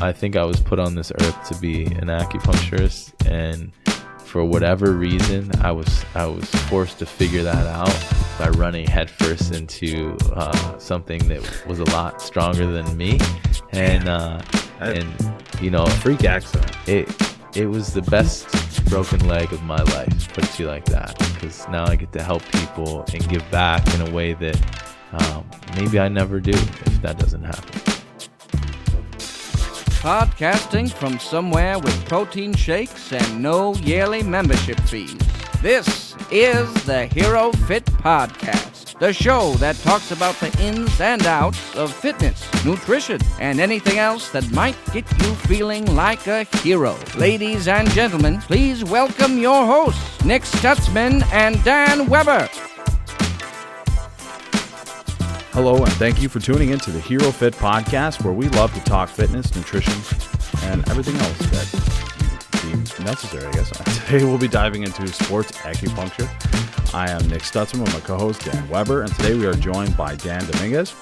I think I was put on this earth to be an acupuncturist, and for whatever reason, I was forced to figure that out by running headfirst into something that was a lot stronger than me, and you know, freak accident. It was the best broken leg of my life, put it to you like that, because now I get to help people and give back in a way that maybe I never do if that doesn't happen. Podcasting from somewhere with protein shakes and no yearly membership fees. This is the HeroFit Podcast, the show that talks about the ins and outs of fitness, nutrition, and anything else that might get you feeling like a hero. Ladies and gentlemen, please welcome your hosts, Nick Stutzman and Dan Weber. Hello, and thank you for tuning in to the HeroFit Podcast, where we love to talk fitness, nutrition, and everything else that seems necessary, I guess. Today we'll be diving into sports acupuncture. I am Nick Stutzman with my co-host Dan Weber, and today we are joined by Dan Dominguez.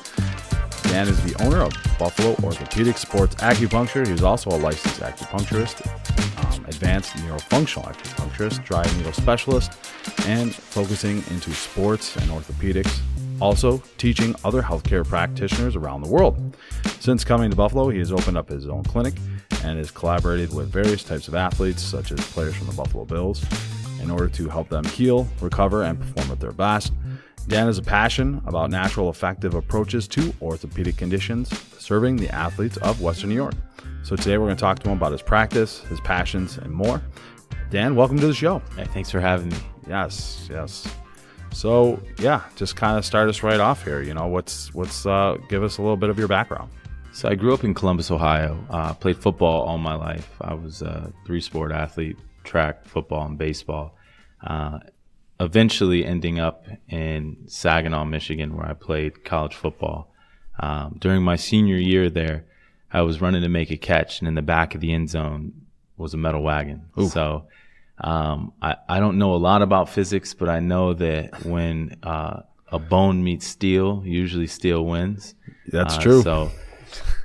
Dan is the owner of Buffalo Orthopedic Sports Acupuncture. He's also a licensed acupuncturist, advanced neurofunctional acupuncturist, dry needle specialist, and focusing into sports and orthopedics. Also teaching other healthcare practitioners around the world. Since coming to Buffalo, he has opened up his own clinic and has collaborated with various types of athletes, such as players from the Buffalo Bills, in order to help them heal, recover, and perform at their best. Dan has a passion about natural, effective approaches to orthopedic conditions, serving the athletes of Western New York. So today we're going to talk to him about his practice, his passions, and more. Dan, welcome to the show. Hey, thanks for having me. Yes. So yeah, just kind of start us right off here. You know, what's give us a little bit of your background. So I grew up in Columbus, Ohio. Played football all my life. I was a 3-sport athlete: track, football, and baseball. Eventually ending up in Saginaw, Michigan, where I played college football. During my senior year there, I was running to make a catch, and in the back of the end zone was a metal wagon. Ooh. So I don't know a lot about physics, but I know that when a bone meets steel, usually steel wins. That's true. So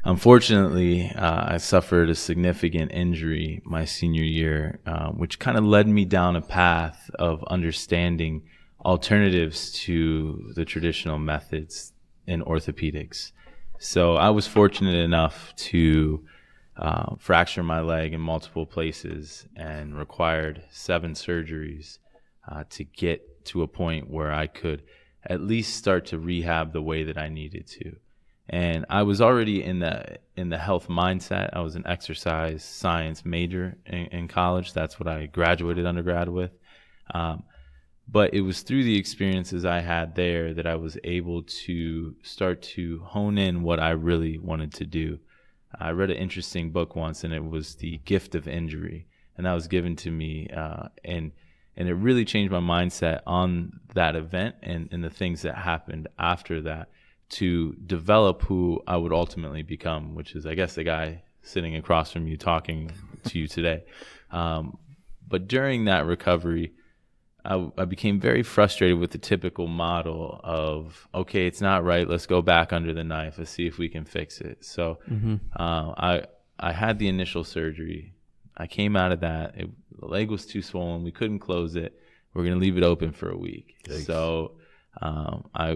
unfortunately, I suffered a significant injury my senior year, which kind of led me down a path of understanding alternatives to the traditional methods in orthopedics. So I was fortunate enough to fracture my leg in multiple places and required 7 surgeries to get to a point where I could at least start to rehab the way that I needed to. And I was already in the health mindset. I was an exercise science major in college. That's what I graduated undergrad with. But it was through the experiences I had there that I was able to start to hone in what I really wanted to do. I read an interesting book once, and it was The Gift of Injury, and that was given to me, and it really changed my mindset on that event and the things that happened after that to develop who I would ultimately become, which is, I guess, the guy sitting across from you talking to you today. But during that recovery, I became very frustrated with the typical model of, okay, it's not right, let's go back under the knife, let's see if we can fix it. So I had the initial surgery. I came out of that. The leg was too swollen. We couldn't close it. We're going to leave it open for a week. Thanks. So I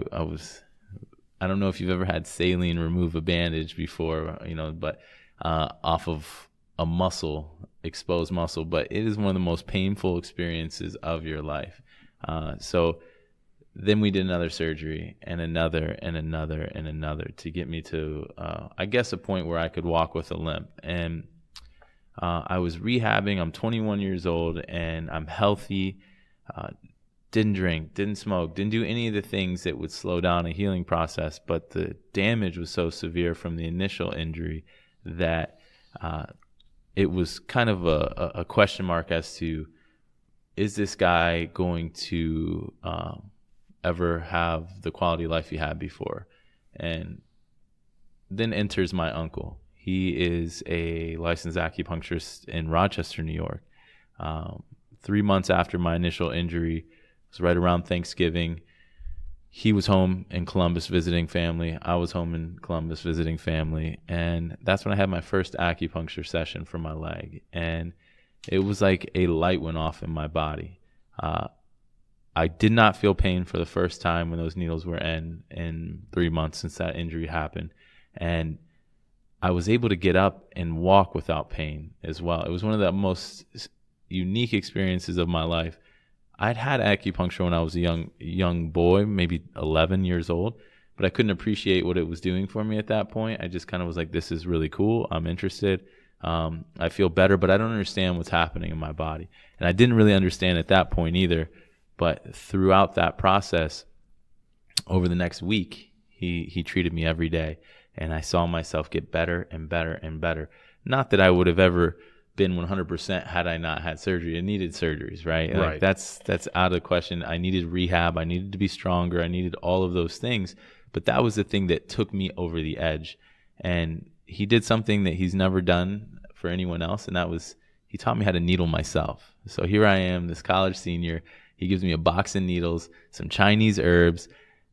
don't know if you've ever had saline remove a bandage before, but off of a muscle, exposed muscle, but it is one of the most painful experiences of your life. So then we did another surgery and another and another and another to get me to, I guess, a point where I could walk with a limp. And I was rehabbing. I'm 21 years old and I'm healthy. Didn't drink, didn't smoke, didn't do any of the things that would slow down a healing process. But the damage was so severe from the initial injury that it was kind of a question mark as to, is this guy going to ever have the quality of life he had before? And then enters my uncle. He is a licensed acupuncturist in Rochester, New York. 3 months after my initial injury, it was right around Thanksgiving, he was home in Columbus visiting family. I was home in Columbus visiting family. And that's when I had my first acupuncture session for my leg. And it was like a light went off in my body. I did not feel pain for the first time when those needles were in 3 months since that injury happened. And I was able to get up and walk without pain as well. It was one of the most unique experiences of my life. I'd had acupuncture when I was a young boy, maybe 11 years old, but I couldn't appreciate what it was doing for me at that point. I just kind of was like, this is really cool. I'm interested. I feel better, but I don't understand what's happening in my body. And I didn't really understand at that point either. But throughout that process, over the next week, he treated me every day. And I saw myself get better and better and better. Not that I would have ever been 100% had I not had surgery. I needed surgeries, right? Right. Like that's out of the question. I needed rehab. I needed to be stronger. I needed all of those things. But that was the thing that took me over the edge. And he did something that he's never done for anyone else, and that was he taught me how to needle myself. So here I am, this college senior. He gives me a box of needles, some Chinese herbs,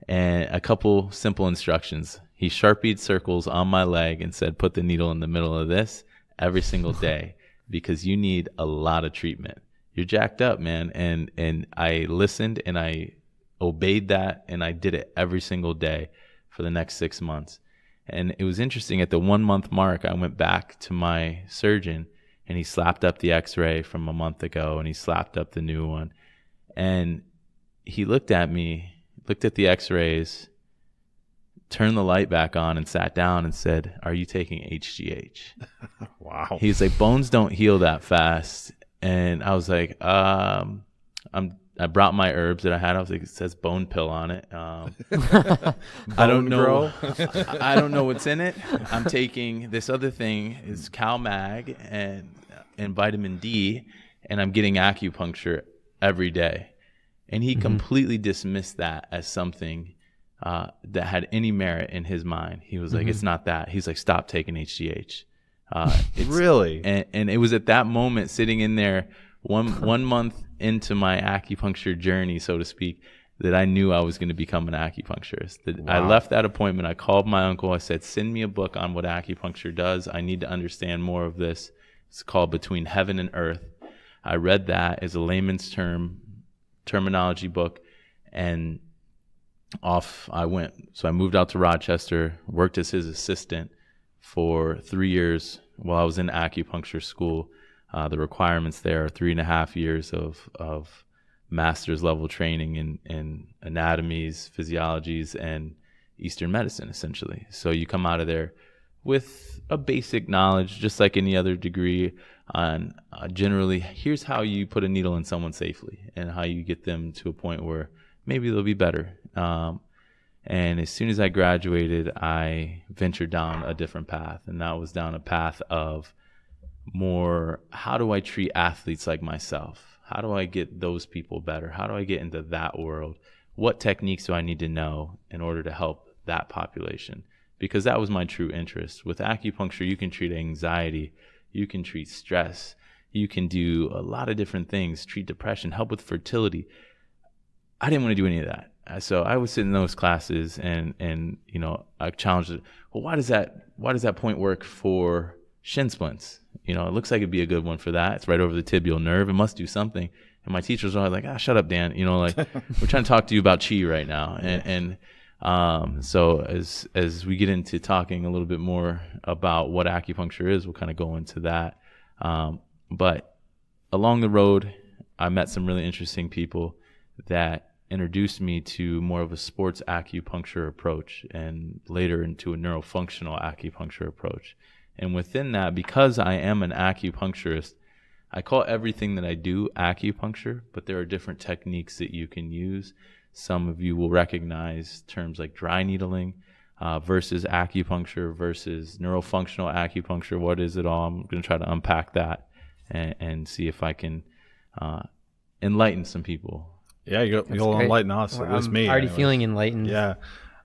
and a couple simple instructions. He Sharpied circles on my leg and said, put the needle in the middle of this every single day because you need a lot of treatment. You're jacked up, man. And I listened and I obeyed that, and I did it every single day for the next 6 months. And it was interesting. At the 1 month mark, I went back to my surgeon, and he slapped up the x-ray from a month ago, and he slapped up the new one. And he looked at me, looked at the x-rays, turned the light back on, and sat down and said, are you taking HGH? Wow. He's like, bones don't heal that fast. And I was like, I brought my herbs that I had. I was like, it says bone pill on it. I don't know. I don't know what's in it. I'm taking this other thing is CalMag and vitamin D, and I'm getting acupuncture every day. And he completely dismissed that as something that had any merit in his mind. He was like, it's not that. He's like, stop taking HGH. Really? And it was at that moment, sitting in there, one month into my acupuncture journey, so to speak, that I knew I was going to become an acupuncturist. Wow. I left that appointment. I called my uncle. I said, send me a book on what acupuncture does. I need to understand more of this. It's called Between Heaven and Earth. I read that as a layman's terminology book, and off I went. So I moved out to Rochester, worked as his assistant for 3 years while I was in acupuncture school. The requirements there are 3.5 years of master's level training in anatomies, physiologies, and Eastern medicine, essentially. So you come out of there with a basic knowledge, just like any other degree, on generally, here's how you put a needle in someone safely and how you get them to a point where maybe they'll be better. And as soon as I graduated, I ventured down a different path, and that was down a path of more, how do I treat athletes like myself? How do I get those people better? How do I get into that world? What techniques do I need to know in order to help that population? Because that was my true interest. With acupuncture, you can treat anxiety, you can treat stress, you can do a lot of different things, treat depression, help with fertility. I didn't want to do any of that. So I would sit in those classes and you know, I challenged it. Well, why does that point work for shin splints? You know, it looks like it'd be a good one for that. It's right over the tibial nerve. It must do something. And my teachers were like, shut up, Dan. You know, like, we're trying to talk to you about chi right now. So as we get into talking a little bit more about what acupuncture is, we'll kind of go into that. But along the road, I met some really interesting people that introduced me to more of a sports acupuncture approach, and later into a neurofunctional acupuncture approach. And within that, because I am an acupuncturist, I call everything that I do acupuncture, but there are different techniques that you can use. Some of you will recognize terms like dry needling versus acupuncture versus neurofunctional acupuncture. What is it all? I'm going to try to unpack that and see if I can enlighten some people. Yeah, you'll enlighten us. At least me. I'm already feeling enlightened. Yeah.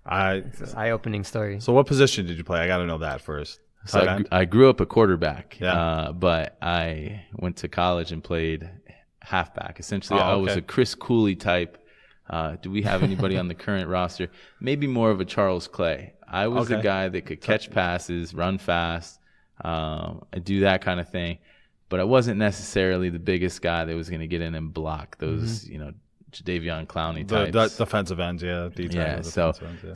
It's an eye-opening story. So what position did you play? I got to know that first. So I grew up a quarterback, yeah. But I went to college and played halfback. Essentially, okay. I was a Chris Cooley type Do we have anybody on the current roster? Maybe more of a Charles Clay. I was the guy that could catch passes, run fast, do that kind of thing. But I wasn't necessarily the biggest guy that was going to get in and block those, Jadeveon Clowney types. The defensive ends,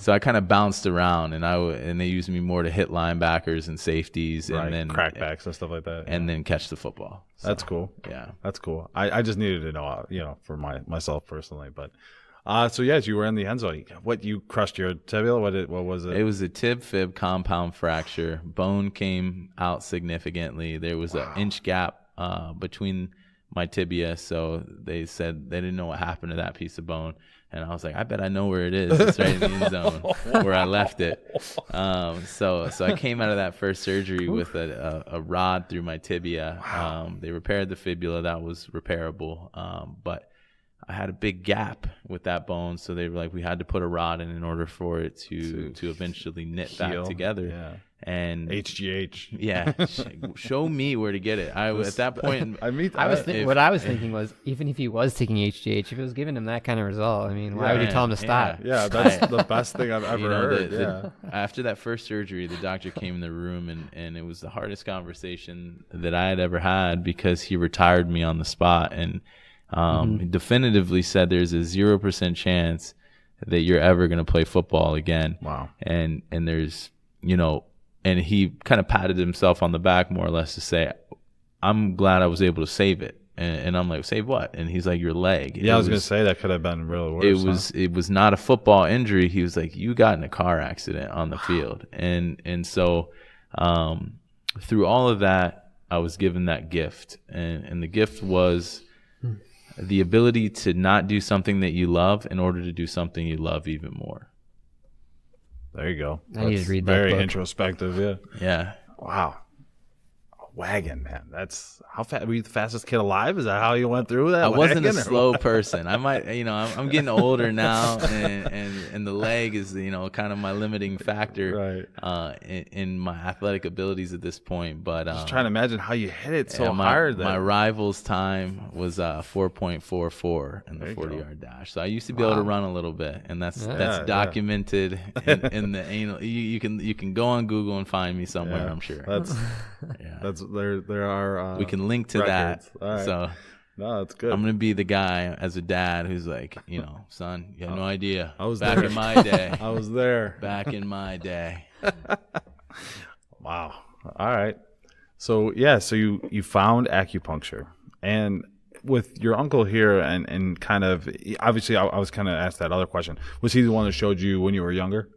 So I kind of bounced around, and they used me more to hit linebackers and safeties, and then crackbacks and stuff like that, and then catch the football. So, that's cool. Yeah, that's cool. I just needed to know, for myself personally, but. So yes, you were in the end zone. What, you crushed your tibia? What was it? It was a tib-fib compound fracture. Bone came out significantly. There was an inch gap between my tibia, so they said they didn't know what happened to that piece of bone. And I was like, I bet I know where it is. It's right in the end zone where I left it. So I came out of that first surgery with a rod through my tibia. They repaired the fibula. That was repairable, but I had a big gap with that bone, so they were like, we had to put a rod in order for it to eventually knit heal. Back together. Yeah. And HGH. Yeah, show me where to get it. At that point, what I was thinking was, even if he was taking HGH, if it was giving him that kind of result, I mean, why would you tell him to stop? Yeah, that's the best thing I've ever heard. After that first surgery, the doctor came in the room, and it was the hardest conversation that I had ever had, because he retired me on the spot, and definitively said there's a 0% chance that you're ever going to play football again. Wow. And there's, and he kind of patted himself on the back more or less to say, I'm glad I was able to save it. And I'm like, save what? And he's like, your leg. Yeah, I was going to say that could have been really worse. It was not a football injury. He was like, you got in a car accident on the field. And so through all of that, I was given that gift. And the gift was the ability to not do something that you love in order to do something you love even more. There you go. I need to read that very book. Introspective, yeah. Yeah. Wow. Wagon, man. That's how fast. Were you the fastest kid alive? Is that how you went through that? I wasn't a slow person. I might, I'm getting older now, and the leg is, kind of my limiting factor, in my athletic abilities at this point. But just trying to imagine how you hit it so hard. My rival's time was 4.44 in the 40-yard dash. So I used to be able to run a little bit, and that's documented in the anal. You can go on Google and find me somewhere. I'm sure. That's there are. We can link to records. that. Right. So no, that's good. I'm gonna be the guy as a dad who's like, son, you had no idea. I was back there in my day. I was there back in my day. Wow. All right. So you found acupuncture, and with your uncle here, and kind of obviously I was kind of asked that other question. Was he the one that showed you when you were younger?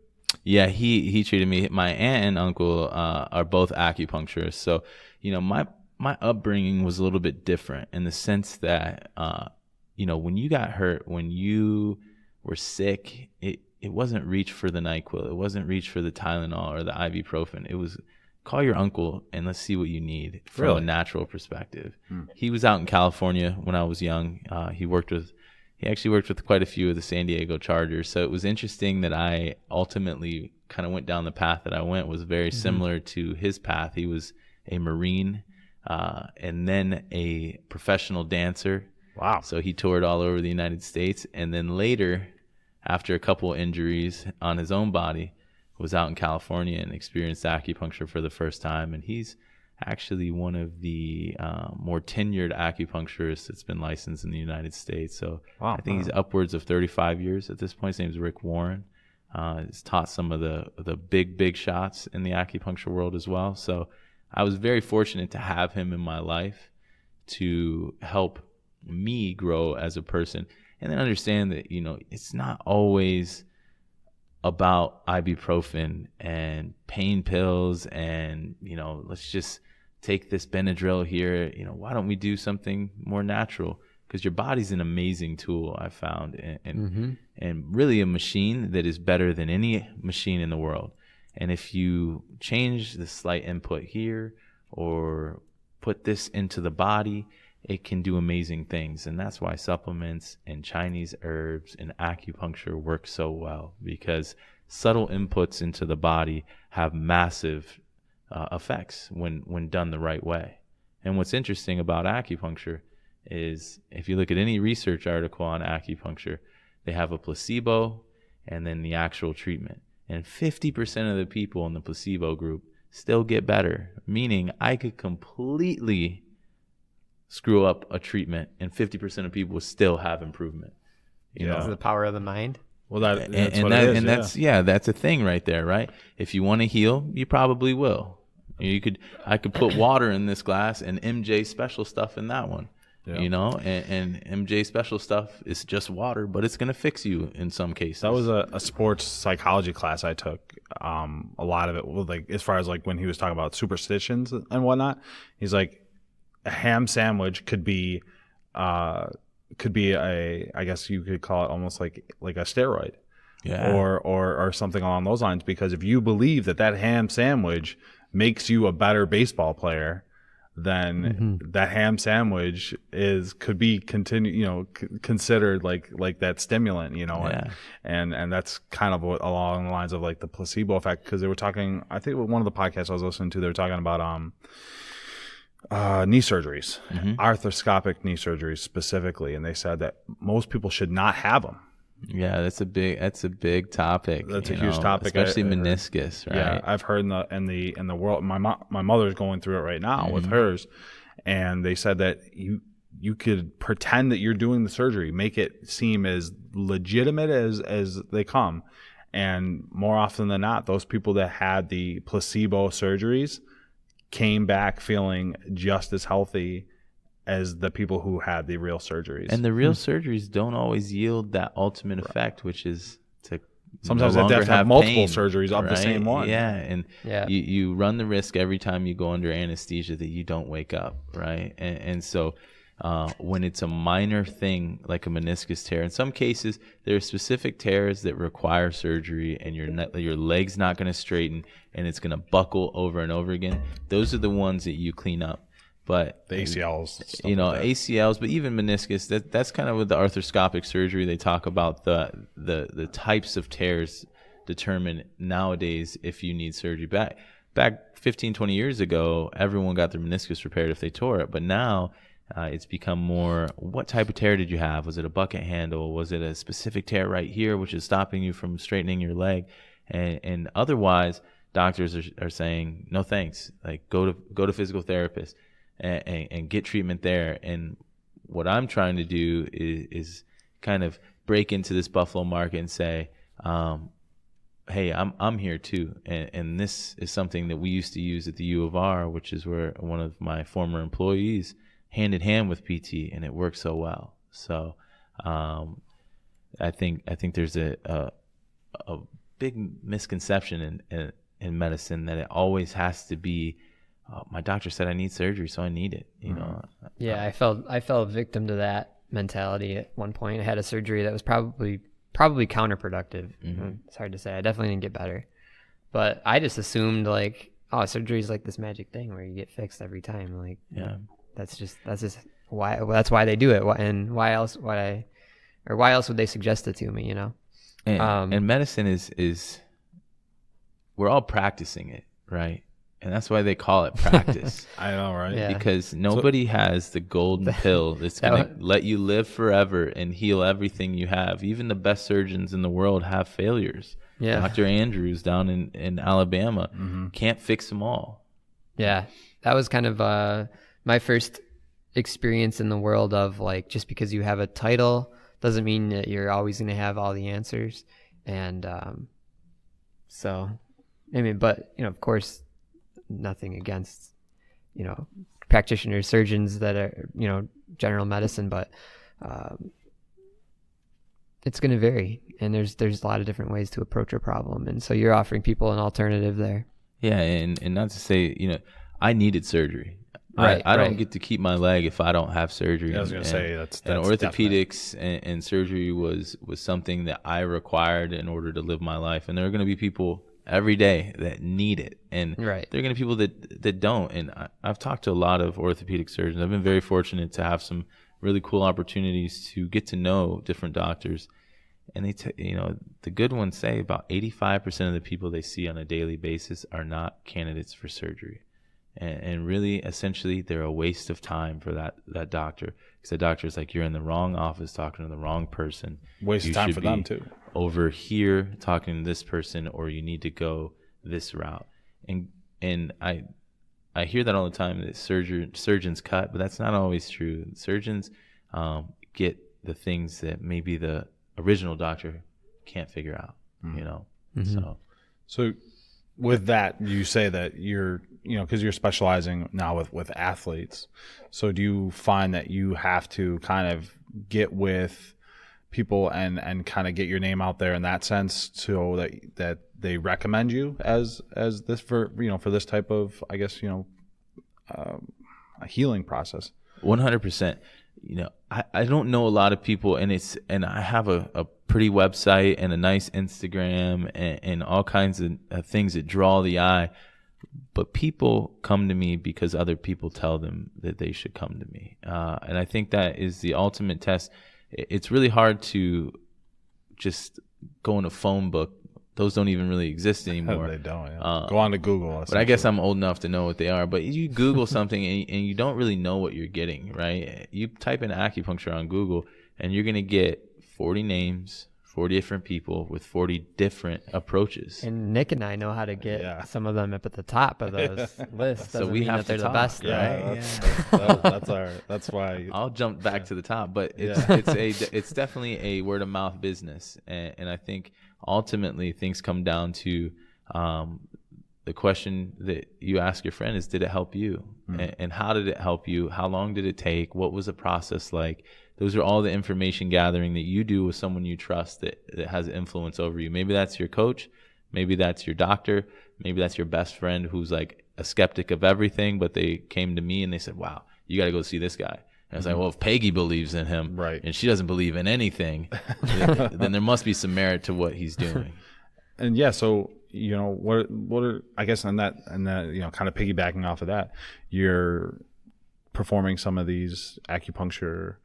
Yeah, he treated me. My aunt and uncle are both acupuncturists. So, my upbringing was a little bit different in the sense that, when you got hurt, when you were sick, it wasn't reach for the NyQuil. It wasn't reach for the Tylenol or the ibuprofen. It was call your uncle and let's see what you need from a natural perspective. He was out in California when I was young. He actually worked with quite a few of the San Diego Chargers. So it was interesting that I ultimately kind of went down the path that I went, was very similar to his path. He was a Marine and then a professional dancer. Wow. So he toured all over the United States. And then later, after a couple injuries on his own body, was out in California and experienced acupuncture for the first time. And he's actually one of the more tenured acupuncturists that's been licensed in the United States. So I think he's upwards of 35 years at this point. His name's Rick Warren. He's taught some of the big shots in the acupuncture world as well. So I was very fortunate to have him in my life to help me grow as a person, and then understand that, it's not always about ibuprofen and pain pills and, let's just take this Benadryl here. Why don't we do something more natural? Because your body's an amazing tool, I found, and really a machine that is better than any machine in the world. And if you change the slight input here or put this into the body, it can do amazing things. And that's why supplements and Chinese herbs and acupuncture work so well, because subtle inputs into the body have massive effects when done the right way. And what's interesting about acupuncture is if you look at any research article on acupuncture, They have a placebo and then the actual treatment. And 50% of the people in the placebo group still get better, meaning I could completely screw up a treatment and 50% of people will still have improvement. You know, the power of the mind. Well, that's that's a thing right there, right? If you want to heal, you probably will. I could put water in this glass and MJ special stuff in that one. Yeah. You know, and MJ special stuff is just water, but it's going to fix you in some cases. That was a sports psychology class I took. A lot of it was like, as far as like when he was talking about superstitions and whatnot, he's like, a ham sandwich could be I guess you could call it almost like a steroid. Yeah. Or something along those lines, because if you believe that ham sandwich makes you a better baseball player, then that ham sandwich could be considered like that stimulant, and that's kind of along the lines of like the placebo effect, because they were talking, I think one of the podcasts I was listening to, they were talking about knee surgeries, arthroscopic knee surgeries specifically, and they said that most people should not have them. Yeah, that's a big topic. That's a huge topic, especially meniscus, right? Yeah, I've heard in the world. My mother's going through it right now with hers, and they said that you could pretend that you're doing the surgery, make it seem as legitimate as they come, and more often than not, those people that had the placebo surgeries came back feeling just as healthy as the people who had the real surgeries. And the real surgeries don't always yield that ultimate effect, which is to sometimes they have to have multiple surgeries of the same one. Yeah, and you run the risk every time you go under anesthesia that you don't wake up, right? And so when it's a minor thing like a meniscus tear, in some cases there are specific tears that require surgery, and your leg's not going to straighten and it's going to buckle over and over again. Those are the ones that you clean up. But the ACLs, ACLs, but even meniscus, that's kind of with the arthroscopic surgery. They talk about the types of tears determine nowadays if you need surgery. Back 15, 20 years ago, everyone got their meniscus repaired if they tore it. But now it's become more, what type of tear did you have? Was it a bucket handle? Was it a specific tear right here, which is stopping you from straightening your leg? And otherwise, doctors are saying, no thanks. Like go to physical therapists. And get treatment there. And what I'm trying to do is kind of break into this Buffalo market and say, hey, I'm here too. And this is something that we used to use at the U of R, which is where one of my former employees hand in hand with PT, and it works so well. So I think there's a big misconception in medicine that it always has to be, my doctor said I need surgery, so I need it. Yeah, I fell victim to that mentality at one point. I had a surgery that was probably counterproductive. It's hard to say. I definitely didn't get better, but I just assumed like, oh, surgery is like this magic thing where you get fixed every time. Like, yeah, that's just why. That's why they do it. And why else would they suggest it to me? And medicine is we're all practicing it, right? And that's why they call it practice. I know, right? Yeah. Because nobody has the golden pill that's going to let you live forever and heal everything you have. Even the best surgeons in the world have failures. Yeah. Dr. Andrews down in Alabama can't fix them all. Yeah. That was kind of my first experience in the world of like, just because you have a title doesn't mean that you're always going to have all the answers. And so, I mean, but, of course, nothing against practitioners, surgeons that are general medicine, but it's going to vary, and there's a lot of different ways to approach a problem, and so you're offering people an alternative there. Yeah, and not to say I needed surgery. Right, I don't get to keep my leg if I don't have surgery. I was going to say that's orthopedics and surgery was something that I required in order to live my life, and there are going to be people every day that need it, and there are going to be people that don't. And I've talked to a lot of orthopedic surgeons. I've been very fortunate to have some really cool opportunities to get to know different doctors, and they the good ones say about 85% of the people they see on a daily basis are not candidates for surgery. And really, essentially, they're a waste of time for that doctor. Because the doctor's like, you're in the wrong office talking to the wrong person. Waste of time for them too. Over here talking to this person, or you need to go this route. And I hear that all the time, that surgeons cut, but that's not always true. Surgeons get the things that maybe the original doctor can't figure out, you know. So with that, you say that you're, you know, because you're specializing now with athletes. So do you find that you have to kind of get with people and kind of get your name out there in that sense, so that they recommend you as this for, you know, for this type of, I guess, you know, a healing process? 100%. You know, I don't know a lot of people, and I have a pretty website and a nice Instagram and all kinds of things that draw the eye, but people come to me because other people tell them that they should come to me. And I think that is the ultimate test. It's really hard to just go in a phone book. Those don't even really exist anymore. They don't. Yeah. Go on to Google. But I guess I'm old enough to know what they are. But you Google something and you don't really know what you're getting, right? You type in acupuncture on Google and you're going to get 40 names, 40 different people with 40 different approaches. And Nick and I know how to get some of them up at the top of those lists. So we have to they're the best, right? That's why I'll jump back to the top, but it's definitely a word of mouth business, and I think ultimately things come down to the question that you ask your friend is, did it help you? And how did it help you? How long did it take? What was the process like? Those are all the information gathering that you do with someone you trust that has influence over you. Maybe that's your coach. Maybe that's your doctor. Maybe that's your best friend who's like a skeptic of everything, but they came to me and they said, wow, you got to go see this guy. And I was like, well, if Peggy believes in him, right, and she doesn't believe in anything, then there must be some merit to what he's doing. And yeah, so, you know, what are, I guess, on that, you know, kind of piggybacking off of that, you're performing some of these acupuncture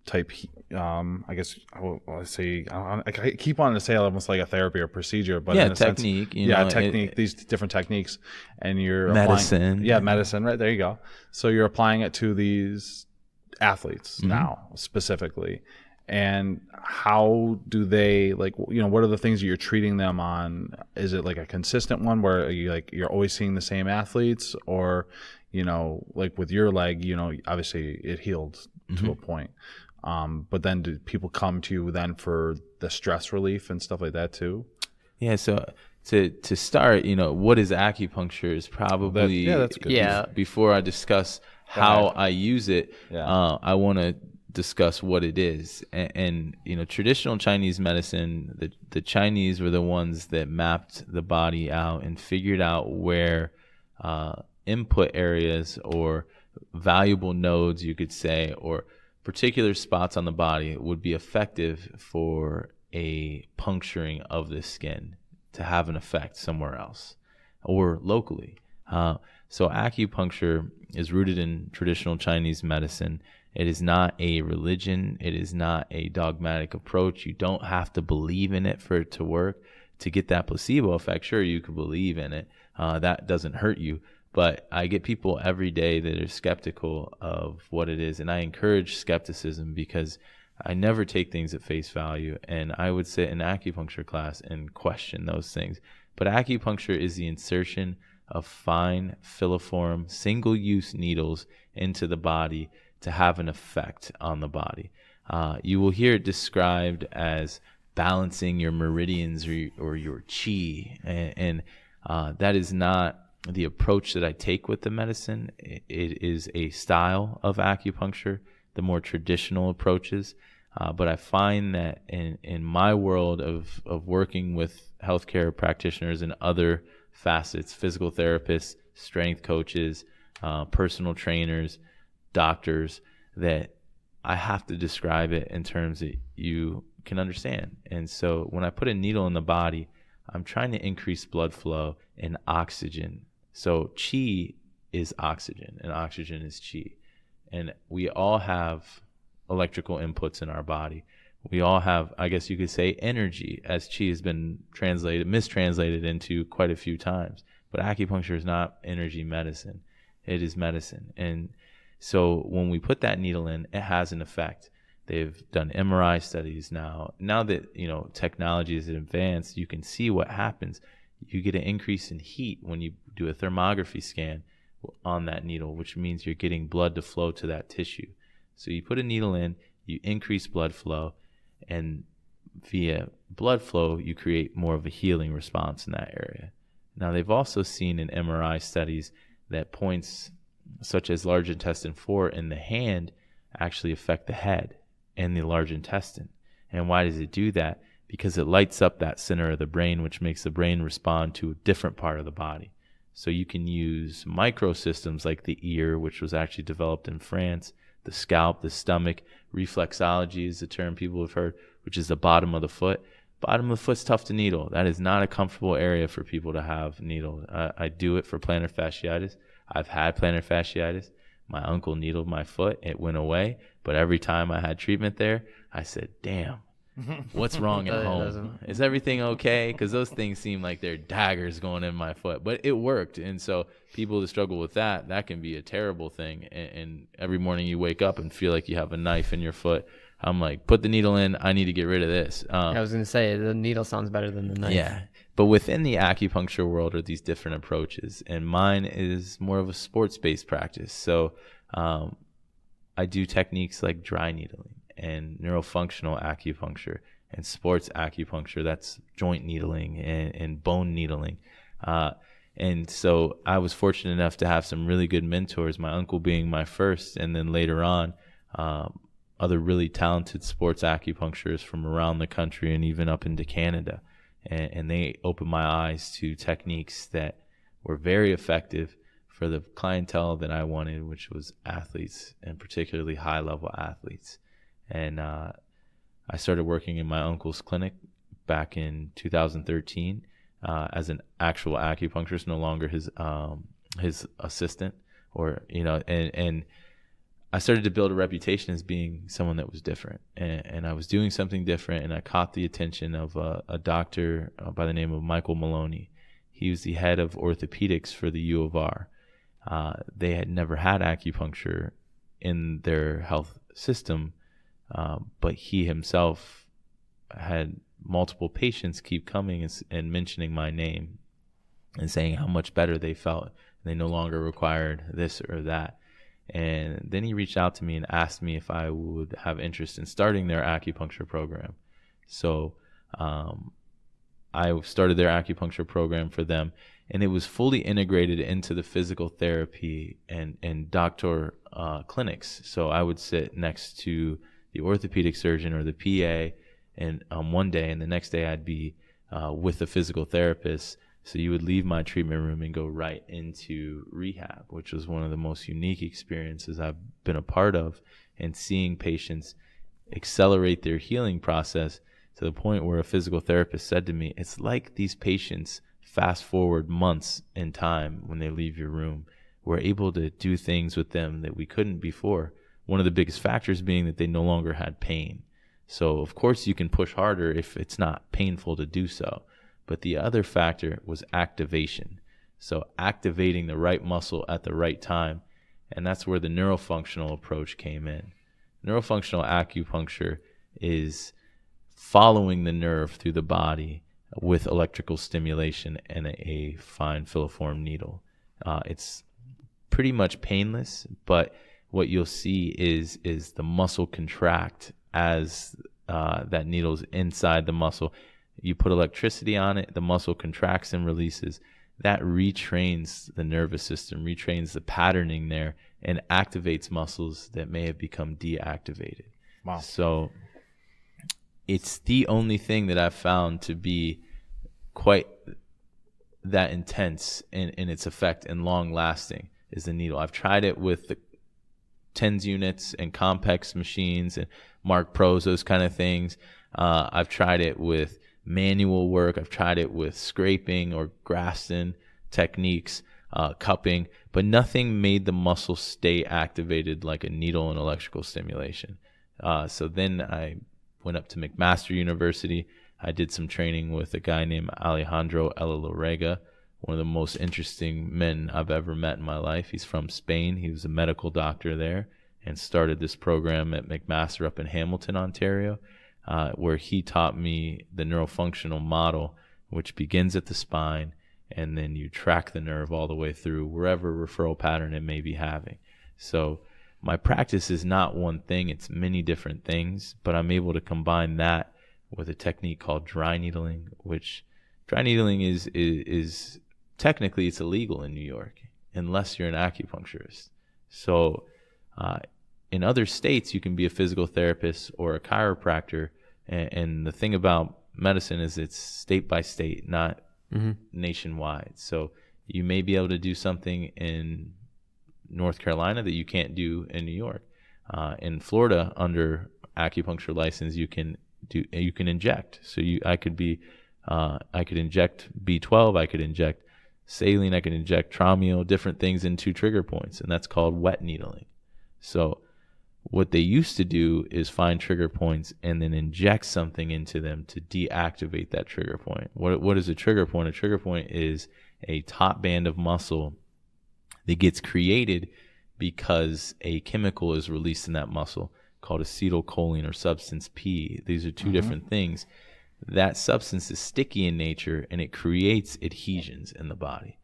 type, I guess I say, I keep wanting to say almost like a therapy or procedure, but in a technique, sense, these different techniques, and you're medicine, medicine, right, there you go. So you're applying it to these athletes now specifically, and how do they, like, you know, what are the things that you're treating them on? Is it like a consistent one where you're always seeing the same athletes, or, you know, like with your leg, you know, obviously it healed to a point. But then do people come to you then for the stress relief and stuff like that too? Yeah. So to start, you know, what is acupuncture is probably, that's good. Before I discuss how I use it, I want to discuss what it is. And you know, traditional Chinese medicine, the Chinese were the ones that mapped the body out and figured out where input areas or valuable nodes, you could say, or particular spots on the body would be effective for a puncturing of the skin to have an effect somewhere else or locally. So acupuncture is rooted in traditional Chinese medicine. It is not a religion. It is not a dogmatic approach. You don't have to believe in it for it to work. To get that placebo effect, sure, you could believe in it. That doesn't hurt you. But I get people every day that are skeptical of what it is. And I encourage skepticism because I never take things at face value. And I would sit in acupuncture class and question those things. But acupuncture is the insertion of fine, filiform, single-use needles into the body to have an effect on the body. You will hear it described as balancing your meridians or your chi. And that is not the approach that I take with the medicine. It is a style of acupuncture, the more traditional approaches. But I find that in my world of working with healthcare practitioners and other facets, physical therapists, strength coaches, personal trainers, doctors, that I have to describe it in terms that you can understand. And so when I put a needle in the body, I'm trying to increase blood flow and oxygen. So chi is oxygen and oxygen is chi. And we all have electrical inputs in our body. We all have, I guess you could say, energy, as chi has been mistranslated into quite a few times. But acupuncture is not energy medicine. It is medicine. And so when we put that needle in, it has an effect. They've done MRI studies now. Now that, technology is advanced, you can see what happens. You get an increase in heat when you do a thermography scan on that needle, which means you're getting blood to flow to that tissue. So you put a needle in, you increase blood flow, and via blood flow, you create more of a healing response in that area. Now, they've also seen in MRI studies that points such as large intestine 4 in the hand actually affect the head and the large intestine. And why does it do that? Because it lights up that center of the brain, which makes the brain respond to a different part of the body. So you can use microsystems like the ear, which was actually developed in France, the scalp, the stomach. Reflexology is the term people have heard, which is the bottom of the foot. Bottom of the foot's tough to needle. That is not a comfortable area for people to have needled. I do it for plantar fasciitis. I've had plantar fasciitis. My uncle needled my foot. It went away. But every time I had treatment there, I said, damn, what's wrong at home? Is everything okay? Because those things seem like they're daggers going in my foot. But it worked. And so people that struggle with that can be a terrible thing. And every morning you wake up and feel like you have a knife in your foot. I'm like, put the needle in. I need to get rid of this. I was going to say, the needle sounds better than the knife. Yeah. But within the acupuncture world are these different approaches. And mine is more of a sports-based practice. So I do techniques like dry needling and neurofunctional acupuncture and sports acupuncture. That's joint needling and bone needling. And so I was fortunate enough to have some really good mentors, my uncle being my first, and then later on, other really talented sports acupuncturists from around the country and even up into Canada. And they opened my eyes to techniques that were very effective for the clientele that I wanted, which was athletes, and particularly high-level athletes. And I started working in my uncle's clinic back in 2013 as an actual acupuncturist, no longer his assistant, and I started to build a reputation as being someone that was different, and I was doing something different, and I caught the attention of a doctor by the name of Michael Maloney. He was the head of orthopedics for the U of R. They had never had acupuncture in their health system, but he himself had multiple patients keep coming and mentioning my name and saying how much better they felt. They no longer required this or that. And then he reached out to me and asked me if I would have interest in starting their acupuncture program. So I started their acupuncture program for them, and it was fully integrated into the physical therapy and doctor clinics. So I would sit next to the orthopedic surgeon or the PA, and one day, and the next day I'd be with the physical therapist. So you would leave my treatment room and go right into rehab, which was one of the most unique experiences I've been a part of, and seeing patients accelerate their healing process to the point where a physical therapist said to me, it's like these patients fast forward months in time when they leave your room. We're able to do things with them that we couldn't before. One of the biggest factors being that they no longer had pain. So of course you can push harder if it's not painful to do so. But the other factor was activation. So activating the right muscle at the right time. And that's where the neurofunctional approach came in. Neurofunctional acupuncture is following the nerve through the body with electrical stimulation and a fine filiform needle. It's pretty much painless, but what you'll see is the muscle contract as that needle's inside the muscle. You put electricity on it, the muscle contracts and releases. That retrains the nervous system, retrains the patterning there, and activates muscles that may have become deactivated. Wow. So it's the only thing that I've found to be quite that intense in its effect and long lasting is the needle. I've tried it with the TENS units and Compex machines and Mark Pros, those kind of things. I've tried it with manual work. I've tried it with scraping or Graston techniques, cupping, but nothing made the muscle stay activated like a needle and electrical stimulation. So then I went up to McMaster University. I did some training with a guy named Alejandro Ella Lorega, one of the most interesting men I've ever met in my life. He's from Spain. He was a medical doctor there and started this program at McMaster up in Hamilton, Ontario, where he taught me the neurofunctional model, which begins at the spine, and then you track the nerve all the way through wherever referral pattern it may be having. So my practice is not one thing, it's many different things, but I'm able to combine that with a technique called dry needling, which dry needling is technically it's illegal in New York unless you're an acupuncturist. So in other states, you can be a physical therapist or a chiropractor, and the thing about medicine is it's state by state, not nationwide. So you may be able to do something in North Carolina that you can't do in New York. In Florida, under acupuncture license, you can inject. So I could inject B12, I could inject saline, I could inject Traumeo, different things into trigger points, and that's called wet needling. So what they used to do is find trigger points and then inject something into them to deactivate that trigger point. What is a trigger point? A trigger point is a top band of muscle that gets created because a chemical is released in that muscle called acetylcholine or substance P. These are two different things. That substance is sticky in nature and it creates adhesions in the body.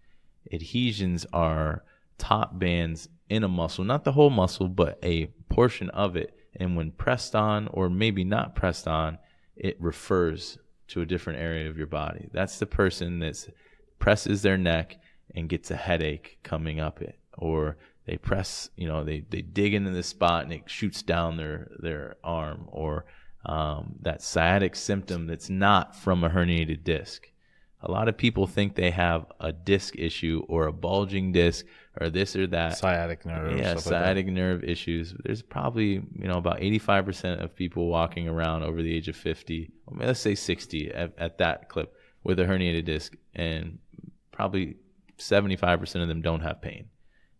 Adhesions are top bands in a muscle, not the whole muscle, but a portion of it. And when pressed on, or maybe not pressed on, it refers to a different area of your body. That's the person that presses their neck and gets a headache coming up it, or they press, they dig into the spot and it shoots down their arm, or that sciatic symptom that's not from a herniated disc. A lot of people think they have a disc issue or a bulging disc or this or that. Sciatic nerve. Yeah, sciatic nerve issues. There's probably, about 85% of people walking around over the age of 50, let's say 60 at that clip, with a herniated disc, and probably 75% of them don't have pain.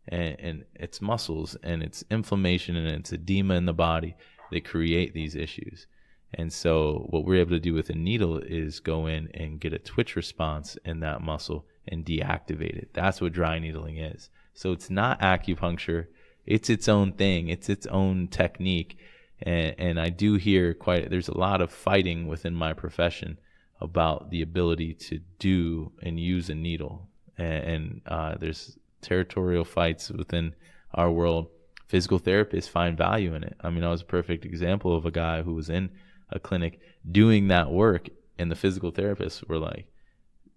And it's muscles and it's inflammation and it's edema in the body that create these issues. And so what we're able to do with a needle is go in and get a twitch response in that muscle and deactivate it. That's what dry needling is. So it's not acupuncture. It's its own thing. It's its own technique. And I do hear there's a lot of fighting within my profession about the ability to do and use a needle. And there's territorial fights within our world. Physical therapists find value in it. I was a perfect example of a guy who was in a clinic doing that work, and the physical therapists were like,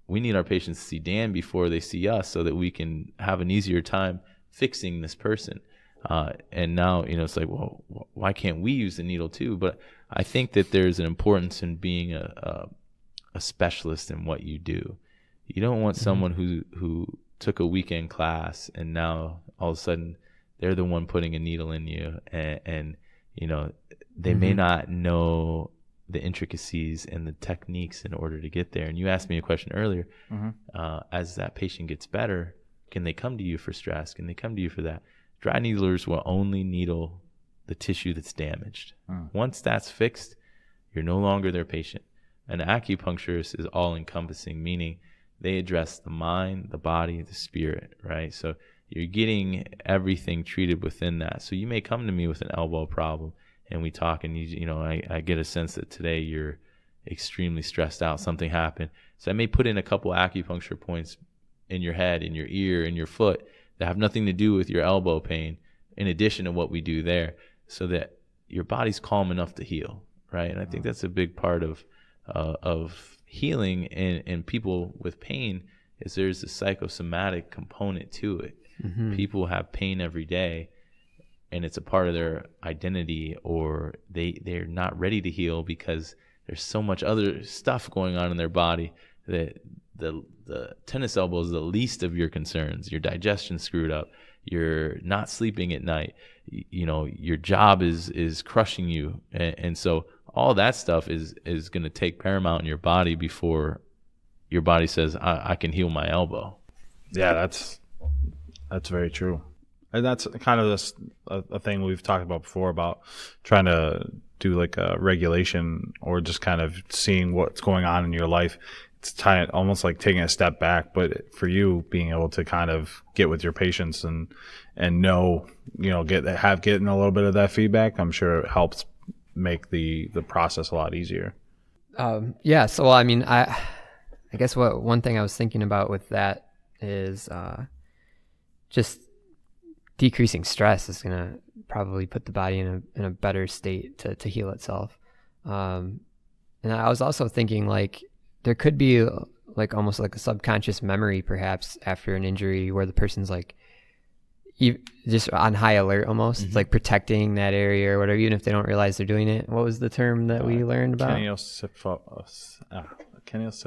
we need our patients to see Dan before they see us so that we can have an easier time fixing this person. And now, it's like, well, why can't we use the needle too? But I think that there's an importance in being a specialist in what you do. You don't want someone who took a weekend class and now all of a sudden they're the one putting a needle in you, and they may not know the intricacies and the techniques in order to get there. And you asked me a question earlier, as that patient gets better, can they come to you for stress? Can they come to you for that? Dry needlers will only needle the tissue that's damaged. Once that's fixed, you're no longer their patient. An acupuncturist is all encompassing, meaning they address the mind, the body, the spirit, right? So you're getting everything treated within that. So you may come to me with an elbow problem and we talk, and I get a sense that today you're extremely stressed out. Something happened. So I may put in a couple acupuncture points in your head, in your ear, in your foot that have nothing to do with your elbow pain, in addition to what we do there, so that your body's calm enough to heal, right? And I think that's a big part of healing in people with pain, is there's a psychosomatic component to it. People have pain every day, and it's a part of their identity, or they're not ready to heal because there's so much other stuff going on in their body that the tennis elbow is the least of your concerns. Your digestion screwed up, you're not sleeping at night, your job is crushing you, and so all that stuff is going to take paramount in your body before your body says, I can heal my elbow. Yeah, that's very true. And that's kind of a thing we've talked about before, about trying to do like a regulation or just kind of seeing what's going on in your life. almost like taking a step back, but for you being able to kind of get with your patients and know, getting a little bit of that feedback, I'm sure it helps make the process a lot easier. Yeah. So, I mean, I guess one thing I was thinking about with that is just decreasing stress is going to probably put the body in a better state to heal itself. And I was also thinking like there could be like almost like a subconscious memory perhaps after an injury where the person's like just on high alert almost. It's like protecting that area or whatever, even if they don't realize they're doing it. What was the term that we learned about? Kinesio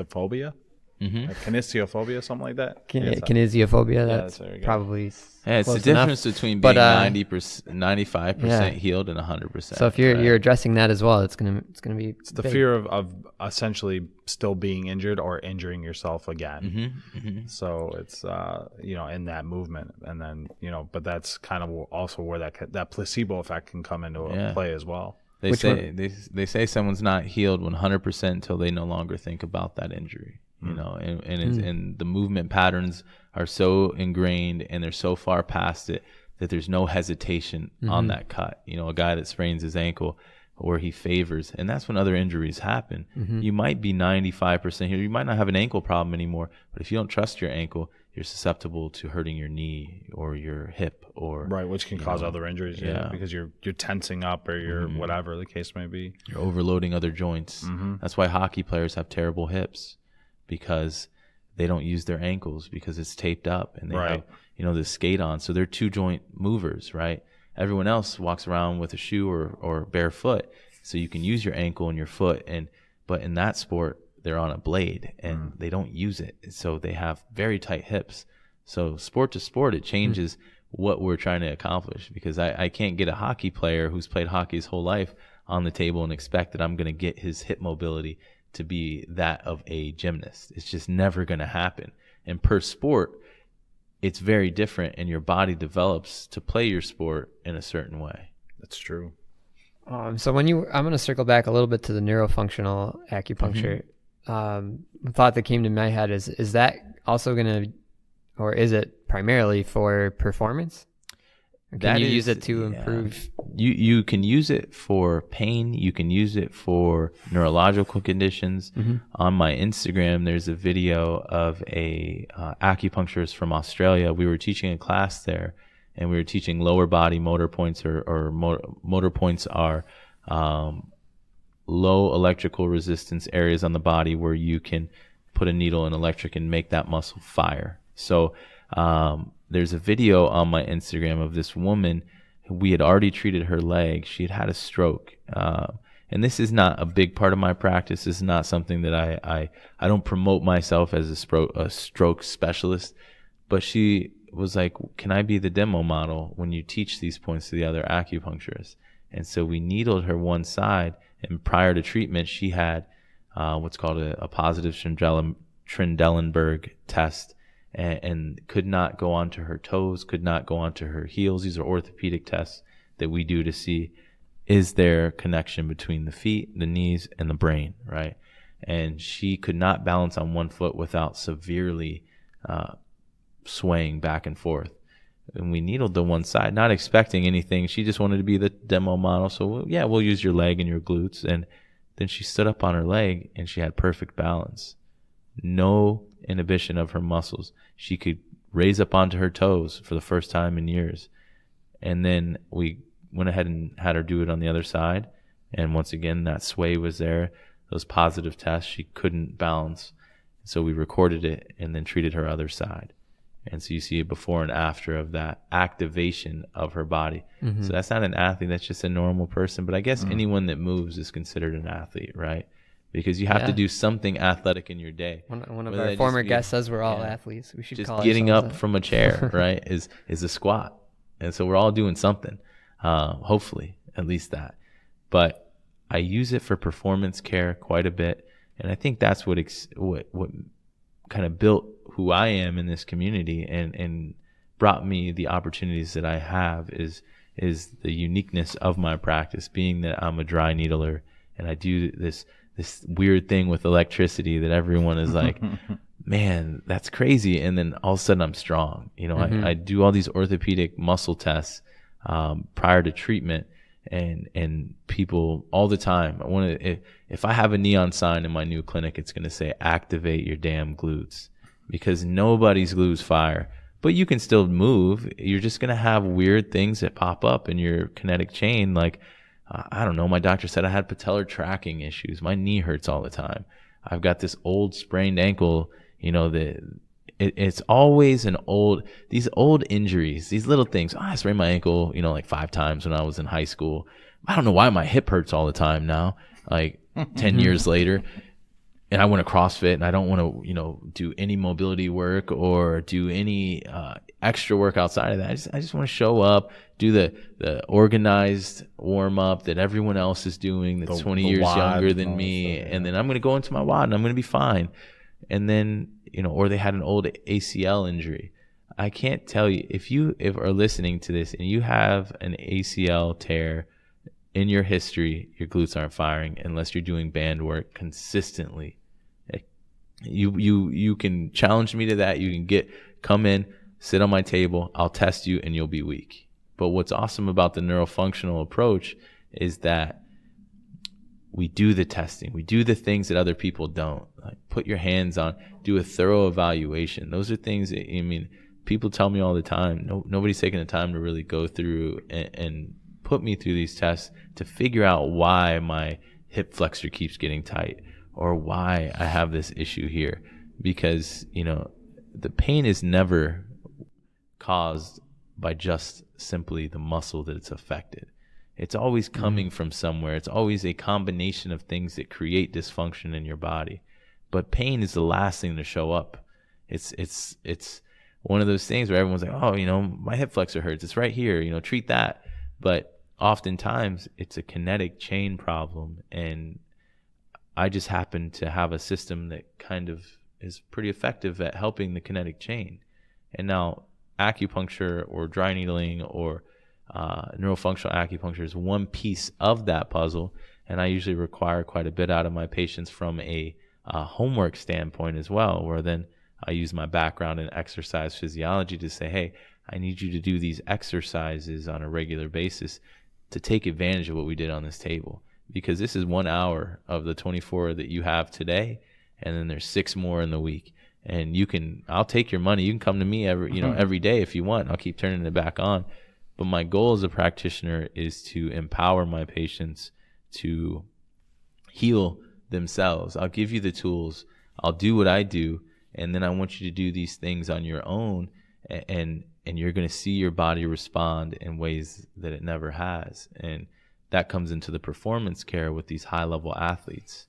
Phobia? Kinesio Phobia, something like that. Kinesio Phobia. That's probably. Yeah, it's the difference between being 95% healed and 100%. So if you're addressing that as well, it's gonna be. It's the fear of essentially still being injured or injuring yourself again. So it's in that movement, and then but that's kind of also where that placebo effect can come into play as well. They say someone's not healed 100% until they no longer think about that injury. And the movement patterns are so ingrained and they're so far past it that there's no hesitation on that cut. A guy that sprains his ankle or he favors, and that's when other injuries happen. You might be 95% here. You might not have an ankle problem anymore, but if you don't trust your ankle, you're susceptible to hurting your knee or your hip or which can cause other injuries. Because you're tensing up or you're whatever the case may be. You're overloading other joints. That's why hockey players have terrible hips, because they don't use their ankles because it's taped up and they have, the skate on. So they're 2-joint movers, right? Everyone else walks around with a shoe or barefoot. So you can use your ankle and your foot. But in that sport, they're on a blade and they don't use it. So they have very tight hips. So sport to sport, it changes what we're trying to accomplish, because I can't get a hockey player who's played hockey his whole life on the table and expect that I'm going to get his hip mobility to be that of a gymnast. It's just never going to happen. And per sport, it's very different, and your body develops to play your sport in a certain way. That's true. So I'm going to circle back a little bit to the neurofunctional acupuncture. The thought that came to my head is that also going to, or is it primarily for performance? Can you use it to improve? You can use it for pain. You can use it for neurological conditions. On my Instagram, there's a video of a acupuncturist from Australia. We were teaching a class there, and we were teaching lower body motor points, or motor points are low electrical resistance areas on the body where you can put a needle in electric and make that muscle fire. So there's a video on my Instagram of this woman. We had already treated her leg. She had had a stroke. And this is not a big part of my practice. This is not something that I don't promote myself as a stroke specialist. But she was like, can I be the demo model when you teach these points to the other acupuncturists? And so we needled her one side. And prior to treatment, she had what's called a positive Trendelenburg test. And could not go onto her toes, could not go onto her heels. These are orthopedic tests that we do to see, is there connection between the feet, the knees, and the brain, right? And she could not balance on one foot without severely swaying back and forth. And we needled the one side, not expecting anything. She just wanted to be the demo model. So, we'll use your leg and your glutes. And then she stood up on her leg, and she had perfect balance. No inhibition of her muscles. She could raise up onto her toes for the first time in years. And then we went ahead and had her do it on the other side. And once again, that sway was there. Those positive tests, she couldn't balance. So we recorded it and then treated her other side. And so you see a before and after of that activation of her body. So that's not an athlete. That's just a normal person. But I guess anyone that moves is considered an athlete, right? Because you have to do something athletic in your day. One of our former guests says we're all athletes. We should just call getting up from a chair, right, is a squat. And so we're all doing something, hopefully, at least that. But I use it for performance care quite a bit. And I think that's what kind of built who I am in this community and brought me the opportunities that I have is the uniqueness of my practice, being that I'm a dry needler and I do this this weird thing with electricity that everyone is like, man, that's crazy. And then all of a sudden I'm strong. You know, I do all these orthopedic muscle tests prior to treatment, and people all the time, if I have a neon sign in my new clinic, it's going to say activate your damn glutes, because nobody's glutes fire, but you can still move. You're just going to have weird things that pop up in your kinetic chain. Like, I don't know, my doctor said I had patellar tracking issues. My knee hurts all the time. I've got this old sprained ankle, you know, it's always these old injuries, these little things. I sprained my ankle, you know, like 5 times when I was in high school. I don't know why my hip hurts all the time now, like 10 years later. And I want to CrossFit, and I don't want to, you know, do any mobility work or do any extra work outside of that. I just want to show up, do the organized warm up that everyone else is doing that's 20 years younger than me. And then I'm going to go into my WOD and I'm going to be fine. And then, you know, or they had an old ACL injury. I can't tell you, if are listening to this and you have an ACL tear in your history, your glutes aren't firing unless you're doing band work consistently. You can challenge me to that. You can come in, sit on my table, I'll test you, and you'll be weak. But what's awesome about the neurofunctional approach is that we do the testing. We do the things that other people don't. Like, put your hands on, do a thorough evaluation. Those are things that, I mean, people tell me all the time. Nobody's taking the time to really go through and put me through these tests to figure out why my hip flexor keeps getting tight, or why I have this issue here. Because, you know, the pain is never caused by just simply the muscle that it's affected. It's always coming from somewhere. It's always a combination of things that create dysfunction in your body. But pain is the last thing to show up. It's one of those things where everyone's like, oh, you know, my hip flexor hurts. It's right here, you know, treat that. But oftentimes it's a kinetic chain problem, and I just happen to have a system that kind of is pretty effective at helping the kinetic chain. And now acupuncture or dry needling or neurofunctional acupuncture is one piece of that puzzle, and I usually require quite a bit out of my patients from a homework standpoint as well, where then I use my background in exercise physiology to say, hey, I need you to do these exercises on a regular basis to take advantage of what we did on this table. Because this is 1 hour of the 24 that you have today, and then there's 6 more in the week. And I'll take your money. You can come to me every day if you want. I'll keep turning it back on. But my goal as a practitioner is to empower my patients to heal themselves. I'll give you the tools. I'll do what I do. And then I want you to do these things on your own, and you're going to see your body respond in ways that it never has. And that comes into the performance care with these high-level athletes.